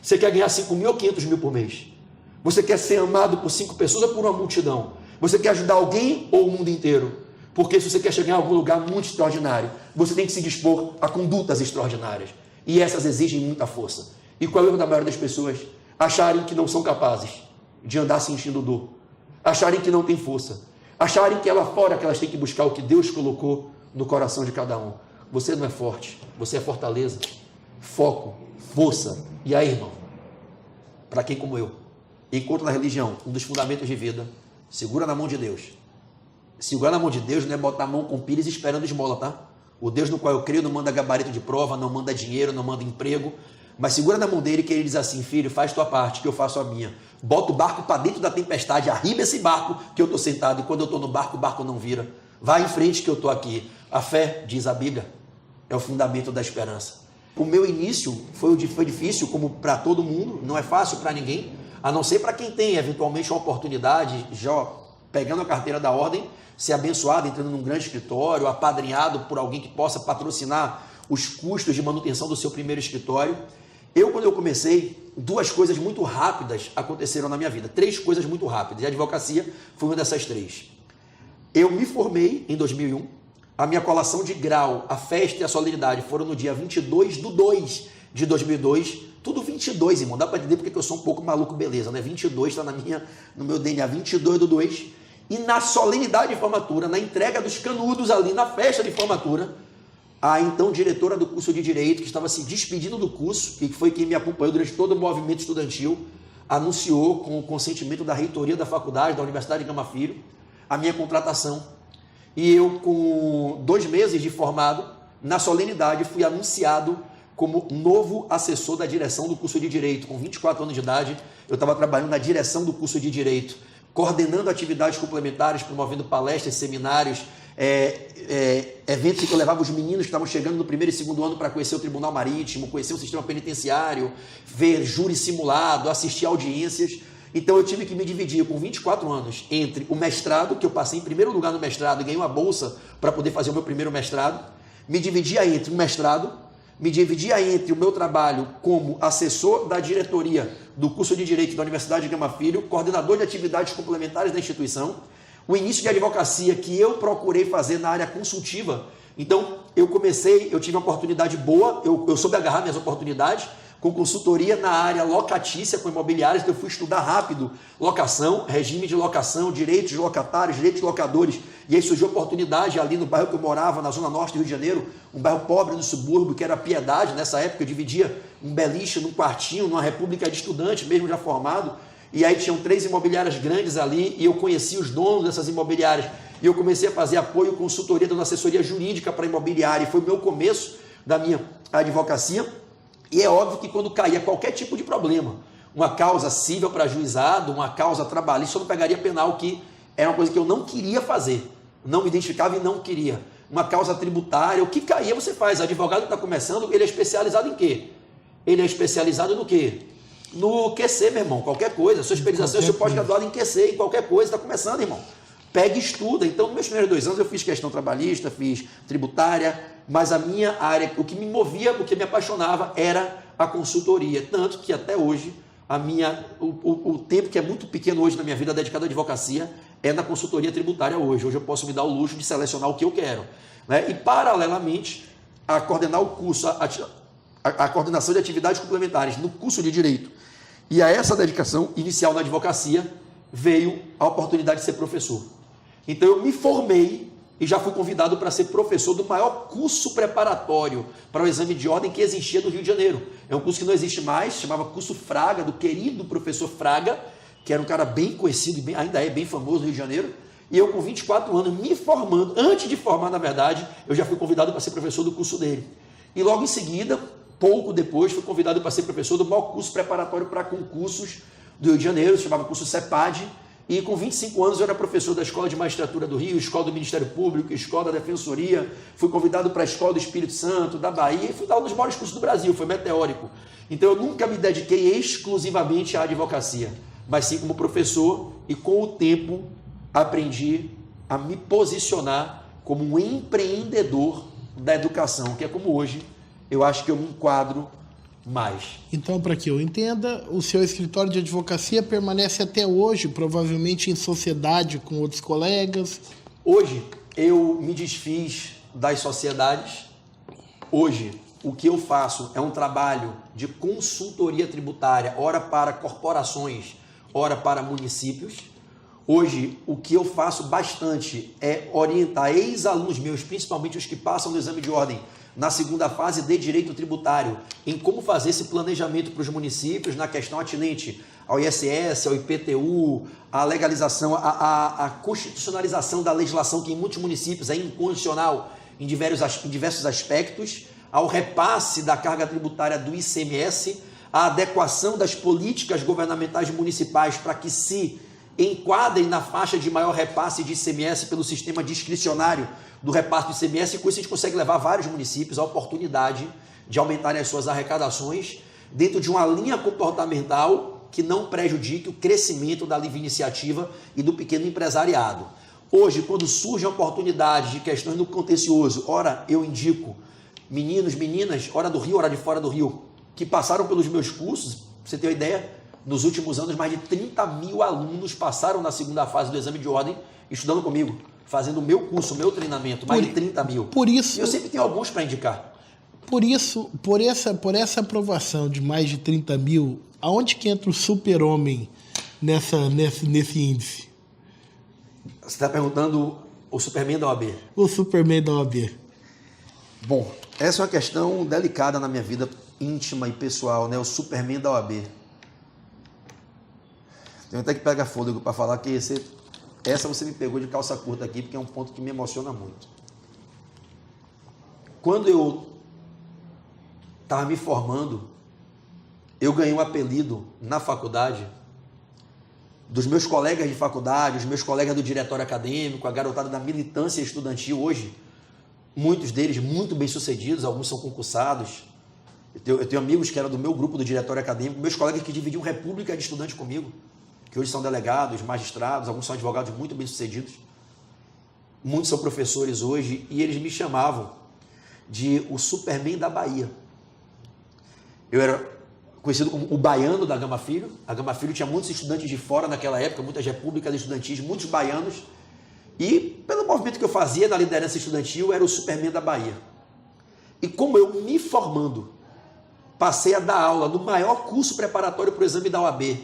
Você quer ganhar 5 mil ou 500 mil por mês? Você quer ser amado por 5 pessoas ou por uma multidão? Você quer ajudar alguém ou o mundo inteiro? Porque se você quer chegar em algum lugar muito extraordinário, você tem que se dispor a condutas extraordinárias. E essas exigem muita força. E qual é o erro da maioria das pessoas? Acharem que não são capazes de andar sentindo dor. Acharem que não tem força. Acharem que é lá fora que elas têm que buscar o que Deus colocou no coração de cada um. Você não é forte, você é fortaleza, foco, força. E aí, irmão, para quem como eu, encontra na religião um dos fundamentos de vida, segura na mão de Deus. Segurar na mão de Deus não é botar a mão com pires esperando esmola, tá? O Deus no qual eu creio não manda gabarito de prova, não manda dinheiro, não manda emprego, mas segura na mão dele que ele diz assim: filho, faz tua parte, que eu faço a minha. Bota o barco para dentro da tempestade, arriba esse barco que eu estou sentado, e quando eu estou no barco, o barco não vira. Vai em frente que eu estou aqui. A fé, diz a Bíblia, é o fundamento da esperança. O meu início foi difícil, como para todo mundo, não é fácil para ninguém, a não ser para quem tem eventualmente uma oportunidade, já pegando a carteira da ordem, ser abençoado, entrando num grande escritório, apadrinhado por alguém que possa patrocinar os custos de manutenção do seu primeiro escritório. Quando eu comecei, 2 coisas muito rápidas aconteceram na minha vida. 3 coisas muito rápidas. E a advocacia foi uma dessas 3. Eu me formei em 2001. A minha colação de grau, a festa e a solenidade foram no dia 22/2 de 2002. Tudo 22, irmão. Dá para entender porque eu sou um pouco maluco, beleza, né? 22 está no meu DNA, 22/2. E na solenidade de formatura, na entrega dos canudos ali, na festa de formatura, a então diretora do curso de Direito, que estava se despedindo do curso, e que foi quem me acompanhou durante todo o movimento estudantil, anunciou com o consentimento da reitoria da faculdade, da Universidade de Gama Filho, a minha contratação. E eu, com 2 meses de formado, na solenidade, fui anunciado como novo assessor da direção do curso de Direito. Com 24 anos de idade, eu estava trabalhando na direção do curso de Direito, coordenando atividades complementares, promovendo palestras, seminários, eventos que eu levava os meninos que estavam chegando no 1º e 2º ano para conhecer o Tribunal Marítimo, conhecer o sistema penitenciário, ver júri simulado, assistir audiências. Então eu tive que me dividir com 24 anos entre o mestrado, que eu passei em primeiro lugar no mestrado e ganhei uma bolsa para poder fazer o meu primeiro mestrado, me dividia entre o mestrado, me dividia entre o meu trabalho como assessor da diretoria do curso de Direito da Universidade de Gama Filho, coordenador de atividades complementares da instituição, o início de advocacia que eu procurei fazer na área consultiva. Então, eu tive uma oportunidade boa, eu soube agarrar minhas oportunidades, com consultoria na área locatícia com imobiliárias, então eu fui estudar rápido locação, regime de locação, direitos de locatários, direitos de locadores, e aí surgiu a oportunidade ali no bairro que eu morava, na zona norte do Rio de Janeiro, um bairro pobre do subúrbio, que era Piedade. Nessa época eu dividia um beliche num quartinho, numa república de estudante, mesmo já formado, e aí tinham 3 imobiliárias grandes ali, e eu conhecia os donos dessas imobiliárias, e eu comecei a fazer apoio, consultoria, dando assessoria jurídica para imobiliária, e foi o meu começo da minha advocacia. E é óbvio que quando caía qualquer tipo de problema, uma causa civil para juizado, uma causa trabalhista, eu não pegaria penal, que era uma coisa que eu não queria fazer, não me identificava e não queria. Uma causa tributária, o que caía você faz. O advogado que está começando, ele é especializado em quê? Ele é especializado no quê? No QC, meu irmão, qualquer coisa. Sua especialização, você pode graduar em QC, em qualquer coisa, está começando, irmão. Pega e estuda. Então, nos meus primeiros 2 anos, eu fiz questão trabalhista, fiz tributária, mas a minha área, o que me movia, o que me apaixonava era a consultoria. Tanto que até hoje, o tempo que é muito pequeno hoje na minha vida dedicado à advocacia é na consultoria tributária hoje. Hoje eu posso me dar o luxo de selecionar o que eu quero, né? E paralelamente a coordenar o curso, a coordenação de atividades complementares no curso de Direito e a essa dedicação inicial na advocacia, veio a oportunidade de ser professor. Então eu me formei e já fui convidado para ser professor do maior curso preparatório para o exame de ordem que existia no Rio de Janeiro. É um curso que não existe mais, chamava curso Fraga, do querido professor Fraga, que era um cara bem conhecido e ainda é bem famoso no Rio de Janeiro. E eu, com 24 anos, me formando, antes de formar, na verdade, eu já fui convidado para ser professor do curso dele. E logo em seguida, pouco depois, fui convidado para ser professor do maior curso preparatório para concursos do Rio de Janeiro, se chamava curso CEPAD. E com 25 anos eu era professor da Escola de Magistratura do Rio, Escola do Ministério Público, Escola da Defensoria, fui convidado para a Escola do Espírito Santo, da Bahia, e fui dar um dos maiores cursos do Brasil, foi meteórico. Então eu nunca me dediquei exclusivamente à advocacia, mas sim como professor, e com o tempo aprendi a me posicionar como um empreendedor da educação, que é como hoje eu acho que eu me enquadro mais. Então, para que eu entenda, o seu escritório de advocacia permanece até hoje, provavelmente em sociedade com outros colegas? Hoje, eu me desfiz das sociedades. Hoje, o que eu faço é um trabalho de consultoria tributária, ora para corporações, ora para municípios. Hoje, o que eu faço bastante é orientar ex-alunos meus, principalmente os que passam no exame de ordem, na segunda fase de direito tributário, em como fazer esse planejamento para os municípios na questão atinente ao ISS, ao IPTU, a legalização, a constitucionalização da legislação que em muitos municípios é inconstitucional em diversos aspectos, ao repasse da carga tributária do ICMS, a adequação das políticas governamentais municipais para que se enquadrem na faixa de maior repasse de ICMS pelo sistema discricionário do repasse do ICMS, e com isso a gente consegue levar vários municípios à oportunidade de aumentarem as suas arrecadações dentro de uma linha comportamental que não prejudique o crescimento da livre iniciativa e do pequeno empresariado. Hoje, quando surge a oportunidade de questões no contencioso, ora eu indico meninos, meninas, ora do Rio, ora de fora do Rio, que passaram pelos meus cursos, pra você ter uma ideia, nos últimos anos mais de 30 mil alunos passaram na segunda fase do exame de ordem estudando comigo, fazendo o meu curso, o meu treinamento, mais de 30 mil. Por isso, e eu sempre tenho alguns para indicar. Por isso, por essa aprovação de mais de 30 mil, aonde que entra o super-homem nesse índice? Você está perguntando o Superman da OAB? O Superman da OAB. Bom, essa é uma questão delicada na minha vida íntima e pessoal, né? O Superman da OAB. Tenho até que pegar fôlego para falar que essa você me pegou de calça curta aqui, porque é um ponto que me emociona muito. Quando eu estava me formando, eu ganhei um apelido na faculdade dos meus colegas de faculdade, os meus colegas do diretório acadêmico, a garotada da militância estudantil hoje, muitos deles muito bem-sucedidos, alguns são concursados. Eu tenho amigos que eram do meu grupo do diretório acadêmico, meus colegas que dividiam república de estudante comigo, que hoje são delegados, magistrados, alguns são advogados muito bem-sucedidos. Muitos são professores hoje, e eles me chamavam de o Superman da Bahia. Eu era conhecido como o baiano da Gama Filho. A Gama Filho tinha muitos estudantes de fora naquela época, muitas repúblicas estudantis, muitos baianos. E pelo movimento que eu fazia na liderança estudantil, eu era o Superman da Bahia. E como eu me formando, passei a dar aula no maior curso preparatório para o exame da OAB,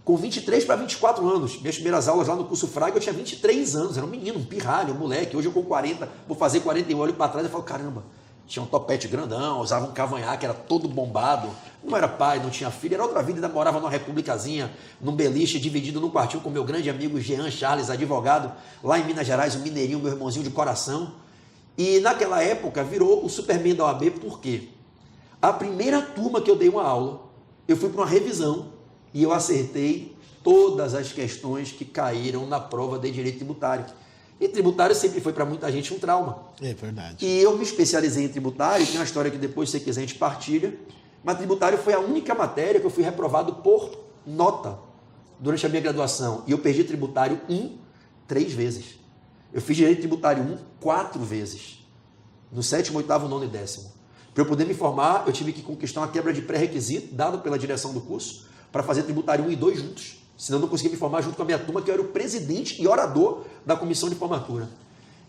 com 23 para 24 anos. Minhas primeiras aulas lá no curso Fraga, eu tinha 23 anos, era um menino, um pirralho, um moleque. Hoje eu com 40, vou fazer 41, olho para trás e falo, caramba, tinha um topete grandão, usava um cavanhaque, era todo bombado, não era pai, não tinha filho, era outra vida, ainda morava numa repúblicazinha, num beliche, dividido num quartinho com meu grande amigo Jean Charles, advogado, lá em Minas Gerais, o mineirinho, meu irmãozinho de coração. E naquela época virou o Superman da OAB, por quê? A primeira turma que eu dei uma aula, eu fui para uma revisão e eu acertei todas as questões que caíram na prova de direito tributário. E tributário sempre foi para muita gente um trauma. É verdade. E eu me especializei em tributário, tem uma história que depois, se você quiser, a gente partilha, mas tributário foi a única matéria que eu fui reprovado por nota durante a minha graduação. E eu perdi tributário 3 vezes. Eu fiz direito tributário 4 vezes. No 7º, 8º, 9º e 10º. Para eu poder me formar, eu tive que conquistar uma quebra de pré-requisito, dado pela direção do curso, para fazer tributário 1 e 2 juntos. Senão eu não conseguia me formar junto com a minha turma, que eu era o presidente e orador da comissão de formatura.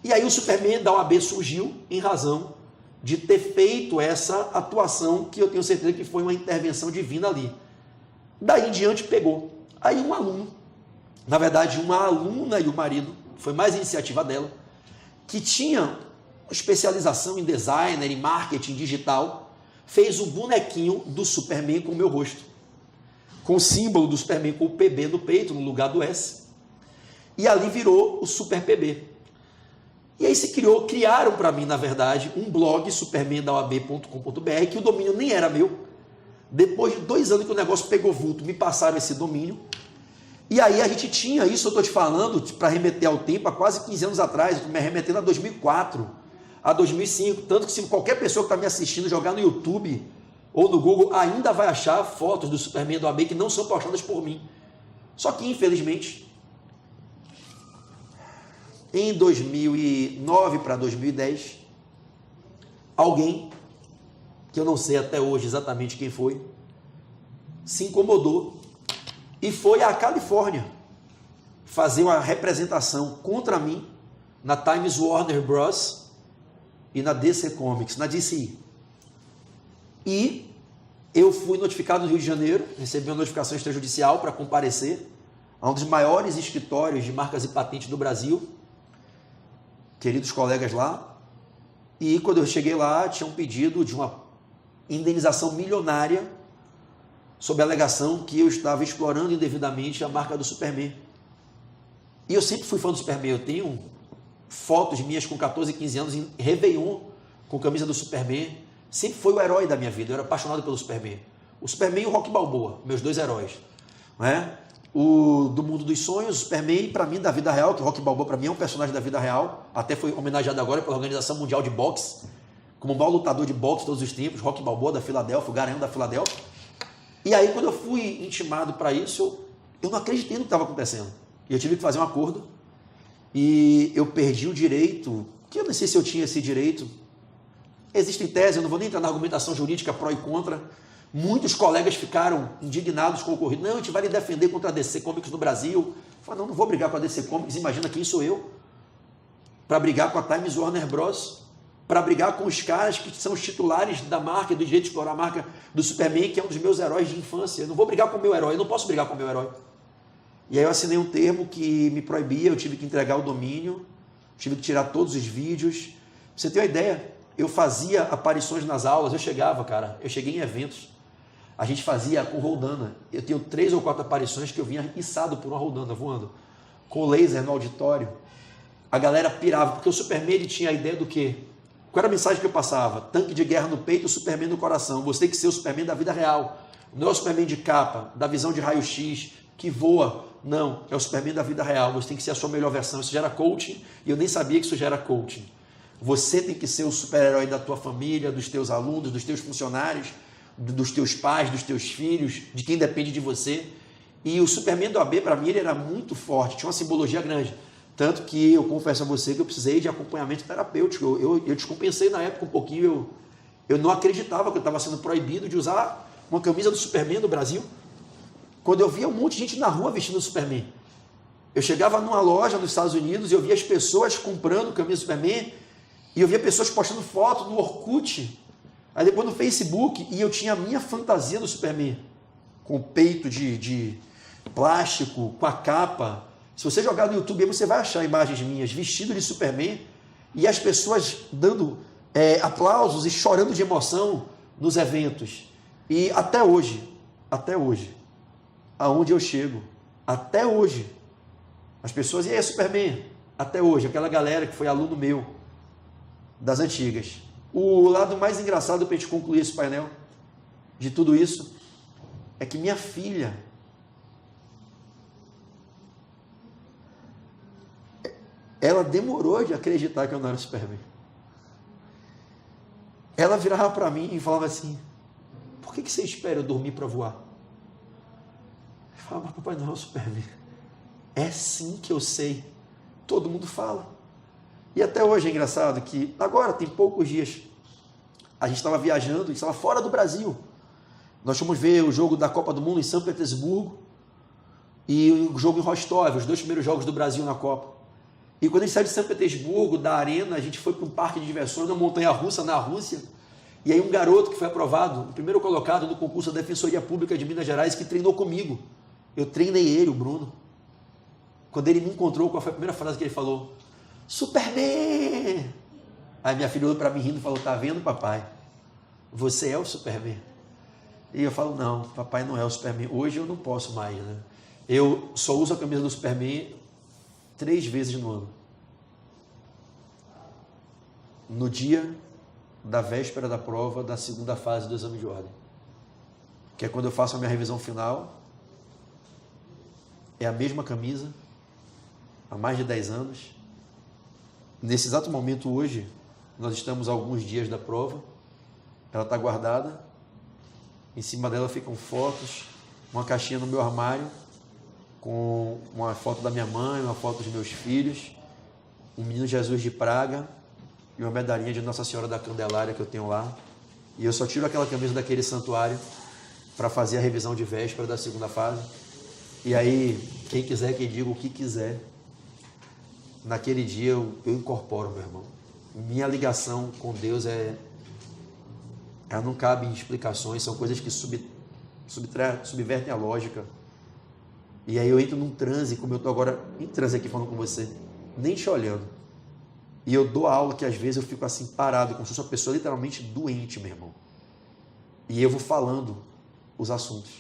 E aí o Superman da OAB surgiu em razão de ter feito essa atuação que eu tenho certeza que foi uma intervenção divina ali. Daí em diante pegou. Aí um aluno, na verdade uma aluna e o marido, foi mais iniciativa dela, que tinha especialização em designer, em marketing digital, fez o bonequinho do Superman com o meu rosto, com o símbolo do Superman com o PB no peito, no lugar do S. E ali virou o Super PB. E aí criaram para mim, na verdade, um blog, supermandaoab.com.br, que o domínio nem era meu. Depois de 2 anos que o negócio pegou vulto, me passaram esse domínio. E aí a gente tinha, isso eu estou te falando, para remeter ao tempo, há quase 15 anos atrás, eu estou me remetendo a 2004, a 2005, tanto que se qualquer pessoa que está me assistindo jogar no YouTube ou no Google, ainda vai achar fotos do Superman da OAB que não são postadas por mim. Só que, infelizmente, Em 2009 para 2010, alguém, que eu não sei até hoje exatamente quem foi, se incomodou e foi à Califórnia fazer uma representação contra mim na Times Warner Bros. E na DC Comics, na DC. E eu fui notificado no Rio de Janeiro, recebi uma notificação extrajudicial para comparecer a um dos maiores escritórios de marcas e patentes do Brasil, queridos colegas lá. E quando eu cheguei lá, tinha um pedido de uma indenização milionária sob a alegação que eu estava explorando indevidamente a marca do Superman. E eu sempre fui fã do Superman. Eu tenho fotos minhas com 14, 15 anos em Réveillon com camisa do Superman. Sempre foi o herói da minha vida. Eu era apaixonado pelo Superman. O Superman e o Rocky Balboa, meus dois heróis. Não é? O do mundo dos sonhos, o Superman, para mim, da vida real, que o Rocky Balboa, para mim, é um personagem da vida real. Até foi homenageado agora pela Organização Mundial de Boxe, como o maior lutador de boxe de todos os tempos, Rocky Balboa da Filadélfia, o Garanhão da Filadélfia. E aí, quando eu fui intimado para isso, eu não acreditei no que estava acontecendo. E eu tive que fazer um acordo. E eu perdi o direito, que eu não sei se eu tinha esse direito. Existem teses, eu não vou nem entrar na argumentação jurídica pró e contra. Muitos colegas ficaram indignados com o ocorrido. Não, a gente vai lhe defender contra a DC Comics no Brasil. Eu falei, não vou brigar com a DC Comics, imagina quem sou eu para brigar com a Times Warner Bros., para brigar com os caras que são os titulares da marca e do direito de explorar a marca do Superman, que é um dos meus heróis de infância. Eu não vou brigar com o meu herói, eu não posso brigar com o meu herói. E aí eu assinei um termo que me proibia, eu tive que entregar o domínio, tive que tirar todos os vídeos. Pra você ter uma ideia, eu fazia aparições nas aulas, eu cheguei em eventos, a gente fazia com roldana. Eu tenho 3 ou 4 aparições que eu vinha içado por uma roldana, voando, com laser no auditório. A galera pirava, porque o Superman ele tinha a ideia do quê? Qual era a mensagem que eu passava? Tanque de guerra no peito, o Superman no coração. Você tem que ser o Superman da vida real. Não é o Superman de capa, da visão de raio-x, que voa. Não, é o Superman da vida real. Você tem que ser a sua melhor versão. Isso já era coaching e eu nem sabia que isso já era coaching. Você tem que ser o super-herói da tua família, dos teus alunos, dos teus funcionários, dos teus pais, dos teus filhos, de quem depende de você. E o Superman do AB, para mim, ele era muito forte, tinha uma simbologia grande. Tanto que eu confesso a você que eu precisei de acompanhamento terapêutico. Eu descompensei na época um pouquinho. Eu não acreditava que eu estava sendo proibido de usar uma camisa do Superman no Brasil. Quando eu via um monte de gente na rua vestindo o Superman. Eu chegava numa loja nos Estados Unidos e eu via as pessoas comprando camisa do Superman e eu via pessoas postando foto no Orkut, aí depois no Facebook, e eu tinha a minha fantasia do Superman, com o peito de plástico, com a capa. Se você jogar no YouTube, aí você vai achar imagens minhas vestido de Superman e as pessoas dando aplausos e chorando de emoção nos eventos. E até hoje, aonde eu chego, até hoje, as pessoas, e aí, Superman? Até hoje, aquela galera que foi aluno meu, das antigas. O lado mais engraçado para a gente concluir esse painel, de tudo isso, é que minha filha, ela demorou de acreditar que eu não era Superman. Ela virava para mim e falava assim, por que você espera eu dormir para voar? Eu falava, mas papai não é o Superman. É sim que eu sei. Todo mundo fala. E até hoje é engraçado que, agora tem poucos dias, a gente estava viajando, estava fora do Brasil. Nós fomos ver o jogo da Copa do Mundo em São Petersburgo e o jogo em Rostov, os 2 primeiros jogos do Brasil na Copa. E quando a gente saiu de São Petersburgo, da arena, a gente foi para um parque de diversões, uma montanha-russa na Rússia. E aí um garoto que foi aprovado, o primeiro colocado no concurso da Defensoria Pública de Minas Gerais, que treinou comigo. Eu treinei ele, o Bruno. Quando ele me encontrou, qual foi a primeira frase que ele falou? Superman! Aí minha filha olhou para mim rindo e falou, tá vendo, papai? Você é o Superman. E eu falo, não, papai não é o Superman. Hoje eu não posso mais, né? Eu só uso a camisa do Superman 3 vezes no ano. No dia da véspera da prova da segunda fase do exame de ordem. Que é quando eu faço a minha revisão final. É a mesma camisa, há mais de 10 anos. Nesse exato momento hoje, nós estamos a alguns dias da prova. Ela está guardada. Em cima dela ficam fotos, uma caixinha no meu armário, com uma foto da minha mãe, uma foto dos meus filhos. um Menino Jesus de Praga e uma medalhinha de Nossa Senhora da Candelária que eu tenho lá. E eu só tiro aquela camisa daquele santuário para fazer a revisão de véspera da segunda fase. E aí, quem quiser que diga o que quiser, naquele dia eu incorporo, meu irmão. Minha ligação com Deus ela não cabe em explicações, são coisas que subvertem a lógica. E aí eu entro num transe, como eu estou agora em transe aqui falando com você, nem te olhando. E eu dou aula que às vezes eu fico assim parado, como se fosse uma pessoa literalmente doente, meu irmão. E eu vou falando os assuntos.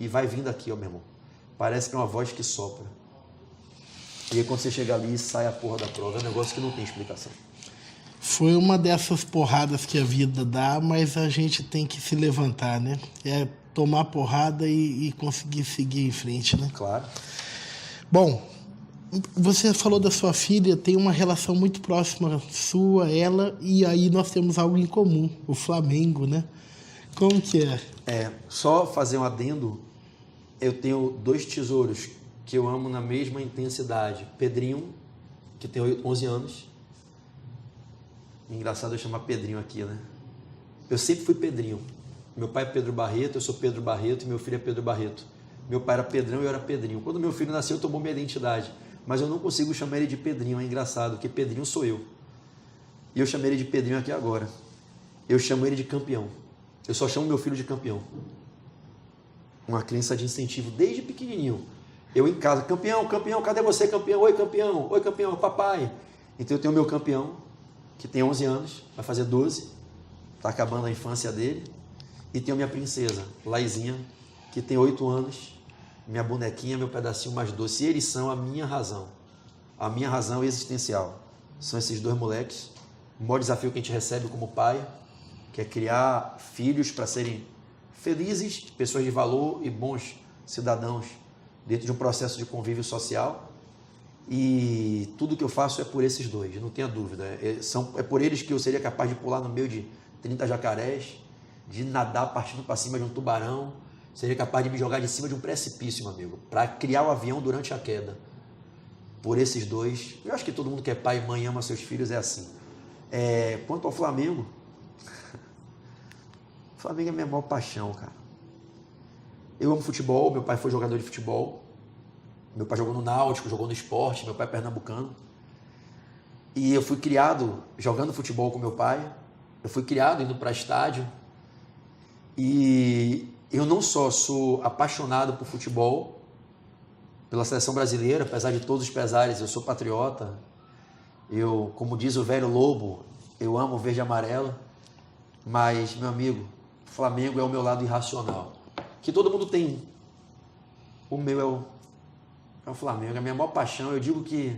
E vai vindo aqui, ó, meu irmão. Parece que é uma voz que sopra. E aí quando você chega ali, sai a porra da prova. É um negócio que não tem explicação. Foi uma dessas porradas que a vida dá, mas a gente tem que se levantar, né? É tomar porrada e conseguir seguir em frente, né? Claro. Bom, você falou da sua filha, tem uma relação muito próxima sua, ela, e aí nós temos algo em comum, o Flamengo, né? Como que é? Só fazer um adendo, eu tenho 2 tesouros que eu amo na mesma intensidade. Pedrinho, que tem 11 anos. Engraçado eu chamar Pedrinho aqui, né? Eu sempre fui Pedrinho. Meu pai é Pedro Barreto, eu sou Pedro Barreto e meu filho é Pedro Barreto. Meu pai era Pedrão e eu era Pedrinho. Quando meu filho nasceu, tomou minha identidade. Mas eu não consigo chamar ele de Pedrinho, é engraçado, porque Pedrinho sou eu. E eu chamei ele de Pedrinho aqui agora. Eu chamo ele de campeão. Eu só chamo meu filho de campeão. Uma crença de incentivo desde pequenininho. Eu em casa, campeão, campeão, cadê você, campeão? Oi, campeão, papai. Então eu tenho o meu campeão, que tem 11 anos, vai fazer 12, está acabando a infância dele. E tenho minha princesa, Laizinha, que tem 8 anos, minha bonequinha, meu pedacinho mais doce. E eles são a minha razão existencial. São esses 2 moleques. O maior desafio que a gente recebe como pai, que é criar filhos para serem felizes, pessoas de valor e bons cidadãos dentro de um processo de convívio social. E tudo que eu faço é por esses 2, não tenha dúvida. É por eles que eu seria capaz de pular no meio de 30 jacarés, de nadar partindo para cima de um tubarão, seria capaz de me jogar de cima de um precipício, meu amigo, para criar o avião durante a queda. Por esses 2, eu acho que todo mundo que é pai e mãe ama seus filhos, é assim. Quanto ao Flamengo, o Flamengo é minha maior paixão, cara. Eu amo futebol, meu pai foi jogador de futebol, meu pai jogou no Náutico, jogou no Sport, meu pai é pernambucano. E eu fui criado jogando futebol com meu pai, eu fui criado indo para estádio. E eu não só sou apaixonado por futebol, pela seleção brasileira, apesar de todos os pesares, eu sou patriota. Eu, como diz o velho Lobo, eu amo o verde e amarelo. Mas, meu amigo, o Flamengo é o meu lado irracional. Que todo mundo tem. O meu é o Flamengo, é a minha maior paixão. Eu digo que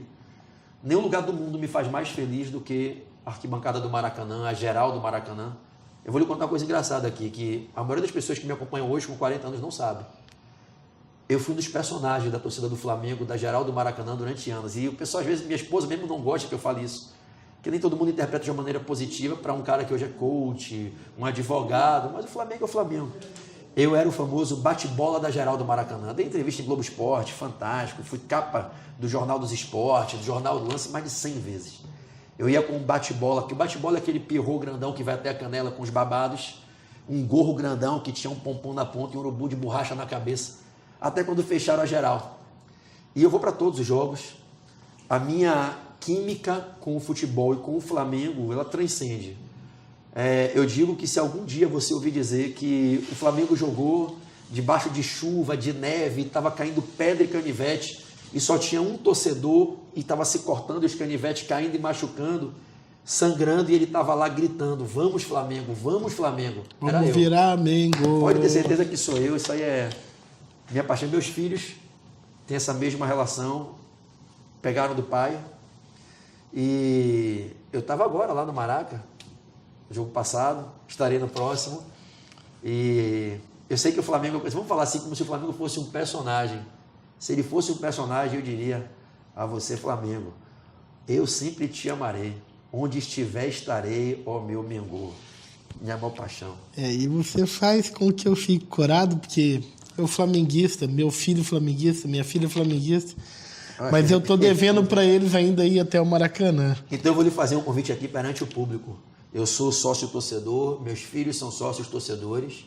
nenhum lugar do mundo me faz mais feliz do que a arquibancada do Maracanã, a geral do Maracanã. Eu vou lhe contar uma coisa engraçada aqui, que a maioria das pessoas que me acompanham hoje com 40 anos não sabe. Eu fui um dos personagens da torcida do Flamengo, da geral do Maracanã, durante anos. E o pessoal, às vezes, minha esposa mesmo não gosta que eu fale isso. Que nem todo mundo interpreta de uma maneira positiva para um cara que hoje é coach, um advogado, mas o Flamengo é o Flamengo. Eu era o famoso bate-bola da geral do Maracanã. Dei entrevista em Globo Esporte, fantástico. Fui capa do Jornal dos Esportes, do Jornal do Lance, mais de 100 vezes. Eu ia com um bate-bola, porque o bate-bola é aquele pirrô grandão que vai até a canela com os babados, um gorro grandão que tinha um pompom na ponta e um urubu de borracha na cabeça, até quando fecharam a geral. E eu vou para todos os jogos. A minha química com o futebol e com o Flamengo, ela transcende. Eu digo que se algum dia você ouvir dizer que o Flamengo jogou debaixo de chuva, de neve, estava caindo pedra e canivete, e só tinha um torcedor e estava se cortando, os canivetes caindo e machucando, sangrando, e ele estava lá gritando, vamos Flamengo, vamos Flamengo. Vamos virar Mengo. Pode ter certeza que sou eu, isso aí é minha paixão. Meus filhos têm essa mesma relação, pegaram do pai, e eu estava agora lá no Maraca, jogo passado, estarei no próximo, e eu sei que o Flamengo, vamos falar assim como se o Flamengo fosse um personagem. Se ele fosse um personagem, eu diria a você, Flamengo, eu sempre te amarei, onde estiver estarei, ó meu Mengo, minha maior paixão. E você faz com que eu fique corado, porque eu flamenguista, meu filho flamenguista, minha filha flamenguista, Mas eu tô devendo para eles ainda ir até o Maracanã. Então eu vou lhe fazer um convite aqui perante o público. Eu sou sócio torcedor, meus filhos são sócios torcedores.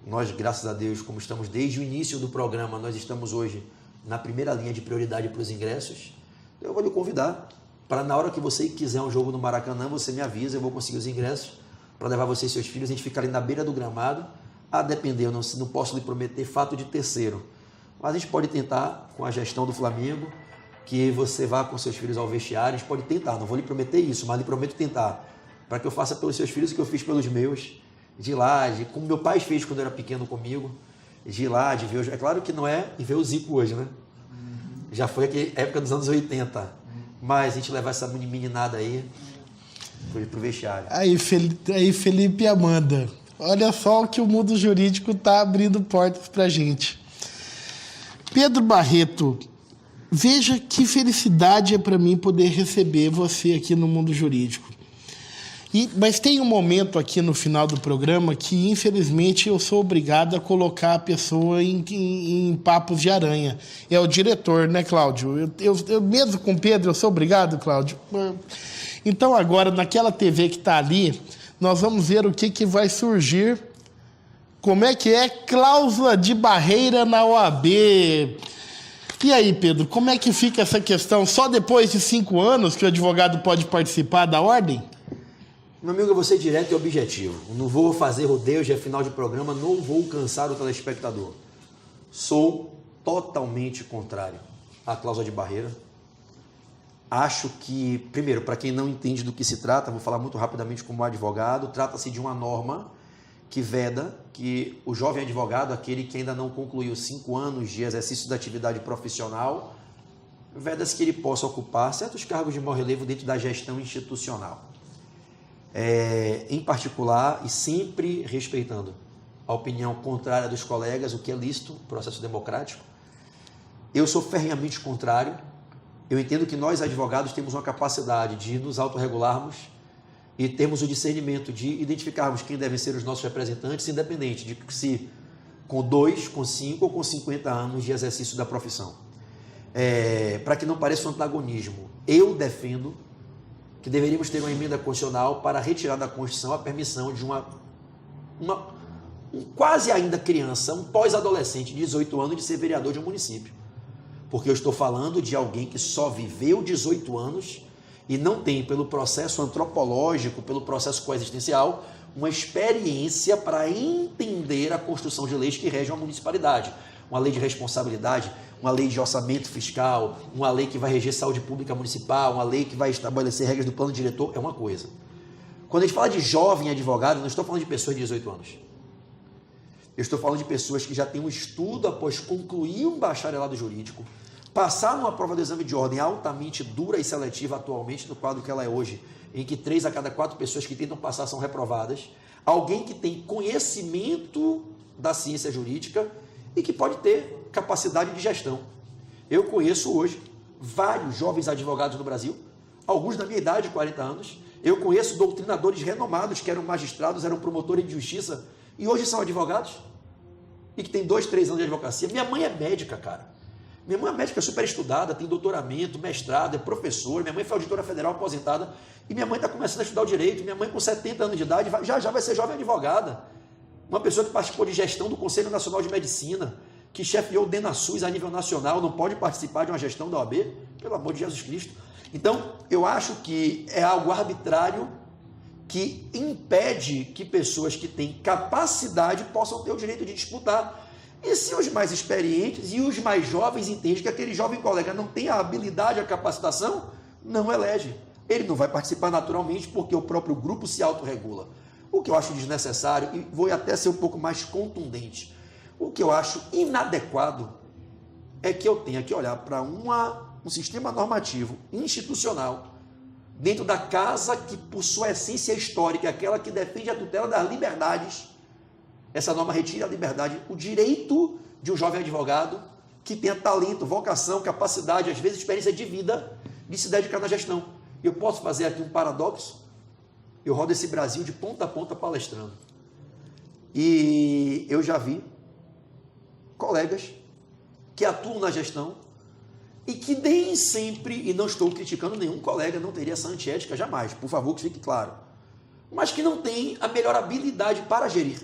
Nós, graças a Deus, como estamos desde o início do programa, nós estamos hoje na primeira linha de prioridade para os ingressos. Eu vou lhe convidar para, na hora que você quiser um jogo no Maracanã, você me avisa, eu vou conseguir os ingressos para levar você e seus filhos. A gente fica ali na beira do gramado. A depender, eu não posso lhe prometer fato de terceiro. Mas a gente pode tentar, com a gestão do Flamengo, que você vá com seus filhos ao vestiário. A gente pode tentar, não vou lhe prometer isso, mas lhe prometo tentar. Para que eu faça pelos seus filhos o que eu fiz pelos meus. De ir lá, como meu pai fez quando eu era pequeno comigo. De ir lá, de ver... É claro que não é e ver o Zico hoje, né? Já foi a época dos anos 80. Mas a gente levar essa meninada aí pro vestiário. Aí, Felipe e Amanda, olha só o que o mundo jurídico está abrindo portas para a gente. Pedro Barreto, veja que felicidade é para mim poder receber você aqui no mundo jurídico. Mas tem um momento aqui no final do programa que, infelizmente, eu sou obrigado a colocar a pessoa em papos de aranha. É o diretor, né, Cláudio? Eu mesmo com o Pedro, eu sou obrigado, Cláudio? Então, agora, naquela TV que está ali, nós vamos ver o que vai surgir. Como é que é cláusula de barreira na OAB? E aí, Pedro, como é que fica essa questão? Só depois de 5 anos que o advogado pode participar da ordem? Meu amigo, eu vou ser direto e objetivo. Não vou fazer rodeios de final de programa, não vou cansar o telespectador. Sou totalmente contrário à cláusula de barreira. Acho que, primeiro, para quem não entende do que se trata, vou falar muito rapidamente como advogado, trata-se de uma norma que veda que o jovem advogado, aquele que ainda não concluiu 5 anos de exercício da atividade profissional, veda-se que ele possa ocupar certos cargos de maior relevo dentro da gestão institucional. Em particular, e sempre respeitando a opinião contrária dos colegas, o que é lícito, processo democrático, eu sou ferrenhamente contrário. Eu entendo que nós, advogados, temos uma capacidade de nos autorregularmos e termos o discernimento de identificarmos quem devem ser os nossos representantes, independente de se com 2, com 5 ou com 50 anos de exercício da profissão. Para que não pareça um antagonismo, eu defendo que deveríamos ter uma emenda constitucional para retirar da Constituição a permissão de um quase ainda criança, um pós-adolescente de 18 anos de ser vereador de um município. Porque eu estou falando de alguém que só viveu 18 anos e não tem, pelo processo antropológico, pelo processo coexistencial, uma experiência para entender a construção de leis que regem uma municipalidade. Uma lei de responsabilidade, uma lei de orçamento fiscal, uma lei que vai reger saúde pública municipal, uma lei que vai estabelecer regras do plano diretor, é uma coisa. Quando a gente fala de jovem advogado, eu não estou falando de pessoas de 18 anos. Eu estou falando de pessoas que já têm um estudo após concluir um bacharelado jurídico, passar numa prova do exame de ordem altamente dura e seletiva atualmente, no quadro que ela é hoje, em que 3 a cada 4 pessoas que tentam passar são reprovadas, alguém que tem conhecimento da ciência jurídica e que pode ter capacidade de gestão. Eu conheço hoje vários jovens advogados no Brasil, alguns da minha idade, 40 anos. Eu conheço doutrinadores renomados que eram magistrados, eram promotores de justiça e hoje são advogados e que têm 2, 3 anos de advocacia. Minha mãe é médica, cara. Minha mãe é médica super estudada, tem doutoramento, mestrado, é professora. Minha mãe foi auditora federal aposentada e minha mãe está começando a estudar o direito. Minha mãe com 70 anos de idade já vai ser jovem advogada. Uma pessoa que participou de gestão do Conselho Nacional de Medicina, que chefiou o DENASUS a nível nacional, não pode participar de uma gestão da OAB? Pelo amor de Jesus Cristo. Então, eu acho que é algo arbitrário que impede que pessoas que têm capacidade possam ter o direito de disputar. E se os mais experientes e os mais jovens entendem que aquele jovem colega não tem a habilidade, a capacitação, não elege. Ele não vai participar naturalmente porque o próprio grupo se autorregula. O que eu acho desnecessário, e vou até ser um pouco mais contundente, o que eu acho inadequado é que eu tenha que olhar para um sistema normativo institucional dentro da casa que, por sua essência histórica, é aquela que defende a tutela das liberdades. Essa norma retira a liberdade, o direito de um jovem advogado que tenha talento, vocação, capacidade, às vezes experiência de vida, de se dedicar na gestão. Eu posso fazer aqui um paradoxo? Eu rodo esse Brasil de ponta a ponta palestrando. E eu já vi colegas que atuam na gestão e que nem sempre, e não estou criticando nenhum colega, não teria essa antiética jamais, por favor, que fique claro, mas que não tem a melhor habilidade para gerir.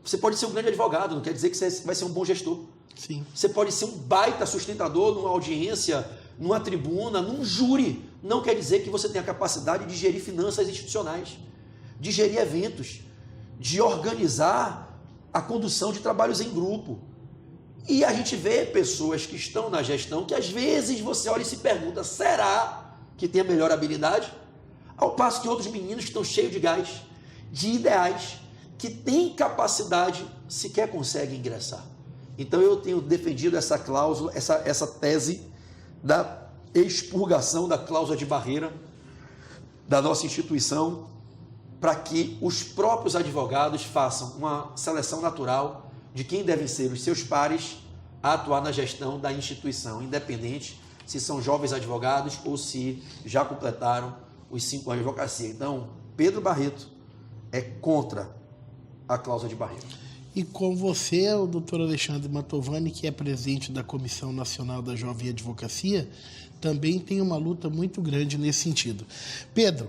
Você pode ser um grande advogado, não quer dizer que você vai ser um bom gestor. Sim. Você pode ser um baita sustentador numa audiência, numa tribuna, num júri. Não quer dizer que você tenha a capacidade de gerir finanças institucionais, de gerir eventos, de organizar a condução de trabalhos em grupo. E a gente vê pessoas que estão na gestão que às vezes você olha e se pergunta, será que tem a melhor habilidade? Ao passo que outros meninos que estão cheios de gás, de ideais, que têm capacidade, sequer conseguem ingressar. Então eu tenho defendido essa cláusula, essa tese da expurgação da cláusula de barreira da nossa instituição, para que os próprios advogados façam uma seleção natural de quem devem ser os seus pares a atuar na gestão da instituição, independente se são jovens advogados ou se já completaram os 5 anos de advocacia. Então, Pedro Barreto é contra a cláusula de barreira. E com você, o doutor Alexandre Mantovani, que é presidente da Comissão Nacional da Jovem Advocacia, também tem uma luta muito grande nesse sentido. Pedro,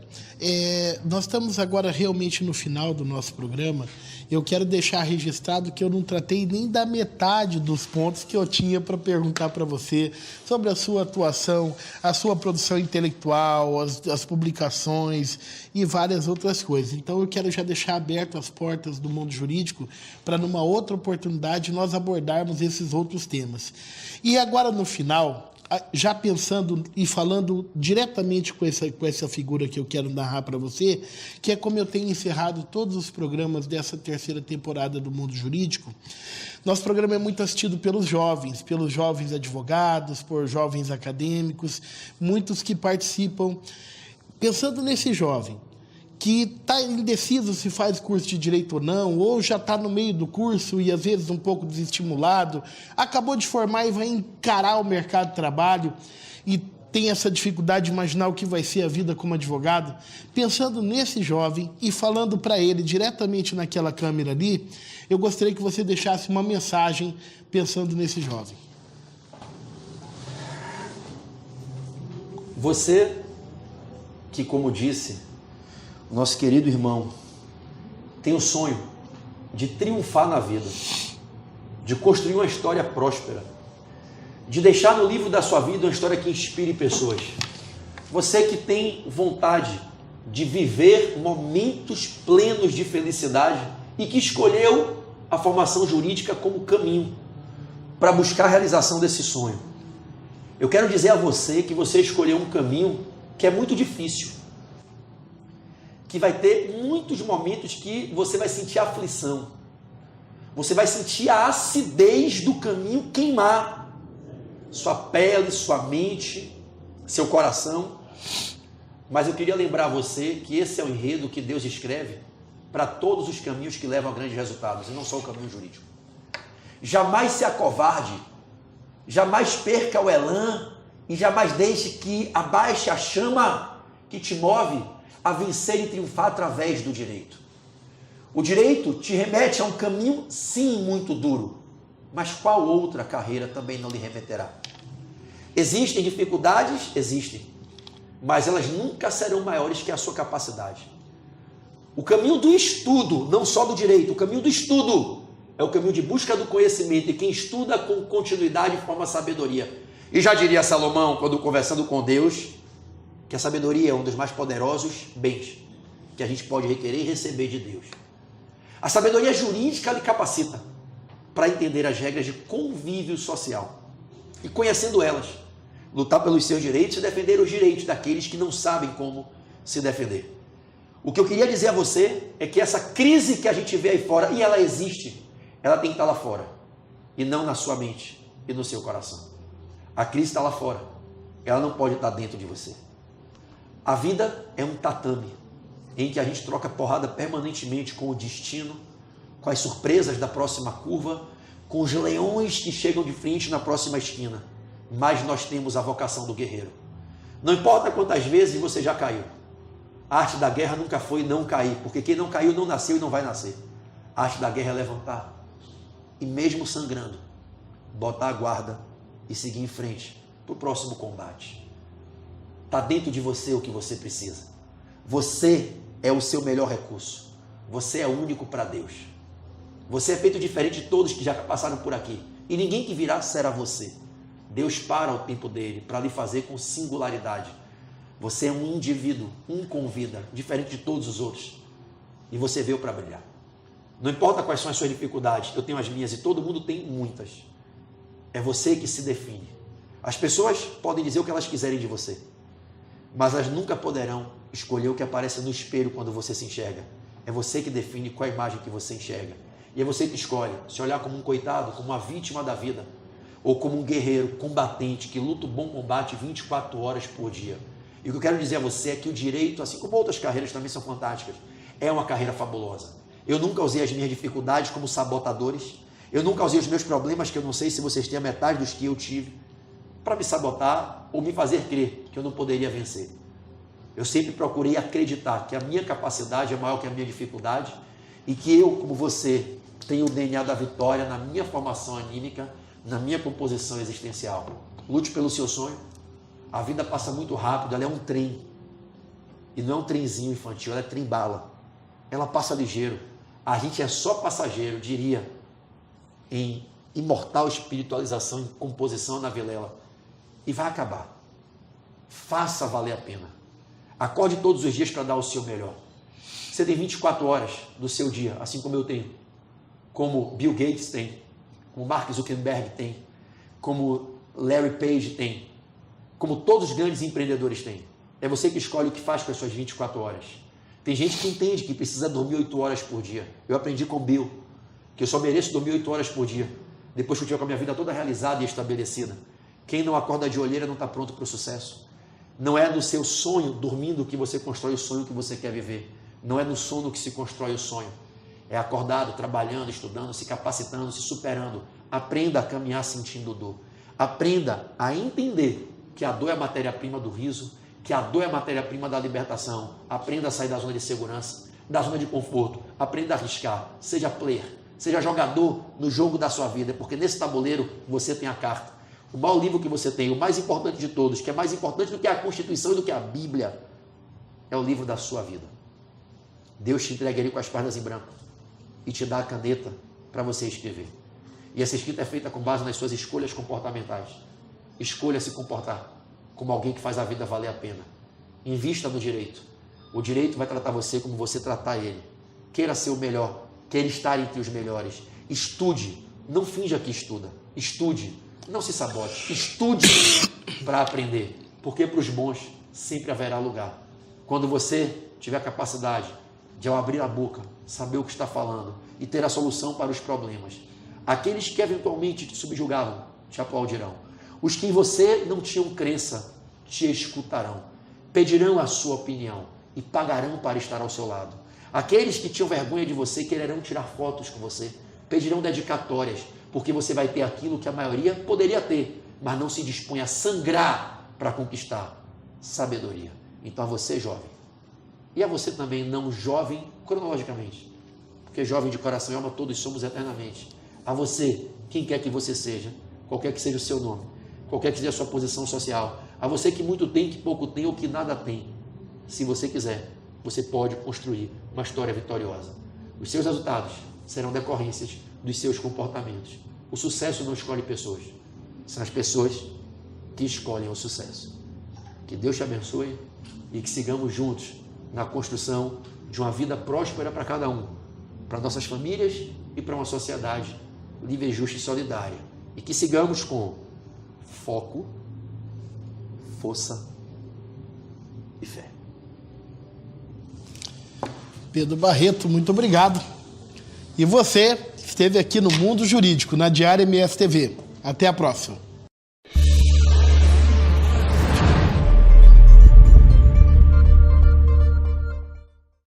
nós estamos agora realmente no final do nosso programa. Eu quero deixar registrado que eu não tratei nem da metade dos pontos que eu tinha para perguntar para você sobre a sua atuação, a sua produção intelectual, as publicações e várias outras coisas. Então eu quero já deixar aberto as portas do mundo jurídico para numa outra oportunidade nós abordarmos esses outros temas. E agora no final, já pensando e falando diretamente com essa figura que eu quero narrar para você, que é como eu tenho encerrado todos os programas dessa 3ª temporada do Mundo Jurídico. Nosso programa é muito assistido pelos jovens advogados, por jovens acadêmicos, muitos que participam. Pensando nesse jovem que está indeciso se faz curso de direito ou não, ou já está no meio do curso e às vezes um pouco desestimulado, acabou de formar e vai encarar o mercado de trabalho e tem essa dificuldade de imaginar o que vai ser a vida como advogado, pensando nesse jovem e falando para ele diretamente naquela câmera ali, eu gostaria que você deixasse uma mensagem pensando nesse jovem. Você que, como disse, nosso querido irmão tem o sonho de triunfar na vida, de construir uma história próspera, de deixar no livro da sua vida uma história que inspire pessoas. Você que tem vontade de viver momentos plenos de felicidade e que escolheu a formação jurídica como caminho para buscar a realização desse sonho. Eu quero dizer a você que você escolheu um caminho que é muito difícil, que vai ter muitos momentos que você vai sentir aflição, você vai sentir a acidez do caminho queimar sua pele, sua mente, seu coração, mas eu queria lembrar a você que esse é o enredo que Deus escreve para todos os caminhos que levam a grandes resultados, e não só o caminho jurídico. Jamais se acovarde, jamais perca o elan e jamais deixe que abaixe a chama que te move a vencer e triunfar através do direito. O direito te remete a um caminho, sim, muito duro, mas qual outra carreira também não lhe remeterá? Existem dificuldades? Existem, mas elas nunca serão maiores que a sua capacidade. O caminho do estudo, não só do direito, o caminho do estudo é o caminho de busca do conhecimento, e quem estuda com continuidade forma sabedoria. E já diria Salomão, quando conversando com Deus, que a sabedoria é um dos mais poderosos bens que a gente pode requerer e receber de Deus. A sabedoria jurídica lhe capacita para entender as regras de convívio social e, conhecendo elas, lutar pelos seus direitos e defender os direitos daqueles que não sabem como se defender. O que eu queria dizer a você é que essa crise que a gente vê aí fora, e ela existe, ela tem que estar lá fora e não na sua mente e no seu coração. A crise está lá fora, ela não pode estar dentro de você. A vida é um tatame em que a gente troca porrada permanentemente com o destino, com as surpresas da próxima curva, com os leões que chegam de frente na próxima esquina. Mas nós temos a vocação do guerreiro. Não importa quantas vezes você já caiu. A arte da guerra nunca foi não cair, porque quem não caiu não nasceu e não vai nascer. A arte da guerra é levantar e, mesmo sangrando, botar a guarda e seguir em frente, para o próximo combate. Está dentro de você o que você precisa. Você é o seu melhor recurso. Você é único para Deus. Você é feito diferente de todos que já passaram por aqui. E ninguém que virá será você. Deus para o tempo dele para lhe fazer com singularidade. Você é um indivíduo, um com vida, diferente de todos os outros. E você veio para brilhar. Não importa quais são as suas dificuldades, eu tenho as minhas e todo mundo tem muitas. É você que se define. As pessoas podem dizer o que elas quiserem de você, mas elas nunca poderão escolher o que aparece no espelho quando você se enxerga. É você que define qual a imagem que você enxerga. E é você que escolhe se olhar como um coitado, como uma vítima da vida, ou como um guerreiro combatente que luta o bom combate 24 horas por dia. E o que eu quero dizer a você é que o direito, assim como outras carreiras também são fantásticas, é uma carreira fabulosa. Eu nunca usei as minhas dificuldades como sabotadores. Eu nunca usei os meus problemas, que eu não sei se vocês têm a metade dos que eu tive, para me sabotar ou me fazer crer que eu não poderia vencer. Eu sempre procurei acreditar que a minha capacidade é maior que a minha dificuldade e que eu, como você, tenho o DNA da vitória na minha formação anímica, na minha composição existencial. Lute pelo seu sonho. A vida passa muito rápido, ela é um trem. E não é um trenzinho infantil, ela é trem-bala. Ela passa ligeiro. A gente é só passageiro, diria, em imortal espiritualização, em composição na vilela. E vai acabar. Faça valer a pena. Acorde todos os dias para dar o seu melhor. Você tem 24 horas do seu dia, assim como eu tenho. Como Bill Gates tem. Como Mark Zuckerberg tem. Como Larry Page tem. Como todos os grandes empreendedores têm. É você que escolhe o que faz com as suas 24 horas. Tem gente que entende que precisa dormir 8 horas por dia. Eu aprendi com Bill, que eu só mereço dormir 8 horas por dia, depois que eu tiver com a minha vida toda realizada e estabelecida. Quem não acorda de olheira não está pronto para o sucesso. Não é no seu sonho, dormindo, que você constrói o sonho que você quer viver. Não é no sono que se constrói o sonho. É acordado, trabalhando, estudando, se capacitando, se superando. Aprenda a caminhar sentindo dor. Aprenda a entender que a dor é a matéria-prima do riso, que a dor é a matéria-prima da libertação. Aprenda a sair da zona de segurança, da zona de conforto. Aprenda a arriscar. Seja player, seja jogador no jogo da sua vida, porque nesse tabuleiro você tem a carta. O maior livro que você tem, o mais importante de todos, que é mais importante do que a Constituição e do que a Bíblia, é o livro da sua vida. Deus te entrega ele com as páginas em branco e te dá a caneta para você escrever. E essa escrita é feita com base nas suas escolhas comportamentais. Escolha se comportar como alguém que faz a vida valer a pena. Invista no direito. O direito vai tratar você como você tratar ele. Queira ser o melhor. Queira estar entre os melhores. Estude. Não finja que estuda. Estude. Não se sabote. Estude para aprender. Porque para os bons sempre haverá lugar. Quando você tiver a capacidade de, ao abrir a boca, saber o que está falando e ter a solução para os problemas, aqueles que eventualmente te subjugavam te aplaudirão. Os que em você não tinham crença te escutarão, pedirão a sua opinião e pagarão para estar ao seu lado. Aqueles que tinham vergonha de você quererão tirar fotos com você, pedirão dedicatórias, porque você vai ter aquilo que a maioria poderia ter, mas não se dispõe a sangrar para conquistar: sabedoria. Então a você, jovem, e a você também, não jovem cronologicamente, porque jovem de coração e alma todos somos eternamente. A você, quem quer que você seja, qualquer que seja o seu nome, qualquer que seja a sua posição social, a você que muito tem, que pouco tem ou que nada tem, se você quiser, você pode construir uma história vitoriosa. Os seus resultados serão decorrências dos seus comportamentos. O sucesso não escolhe pessoas, são as pessoas que escolhem o sucesso. Que Deus te abençoe e que sigamos juntos na construção de uma vida próspera para cada um, para nossas famílias e para uma sociedade livre, justa e solidária. E que sigamos com foco, força e fé. Pedro Barreto, muito obrigado. E você esteve aqui no Mundo Jurídico, na Diária MSTV. Até a próxima.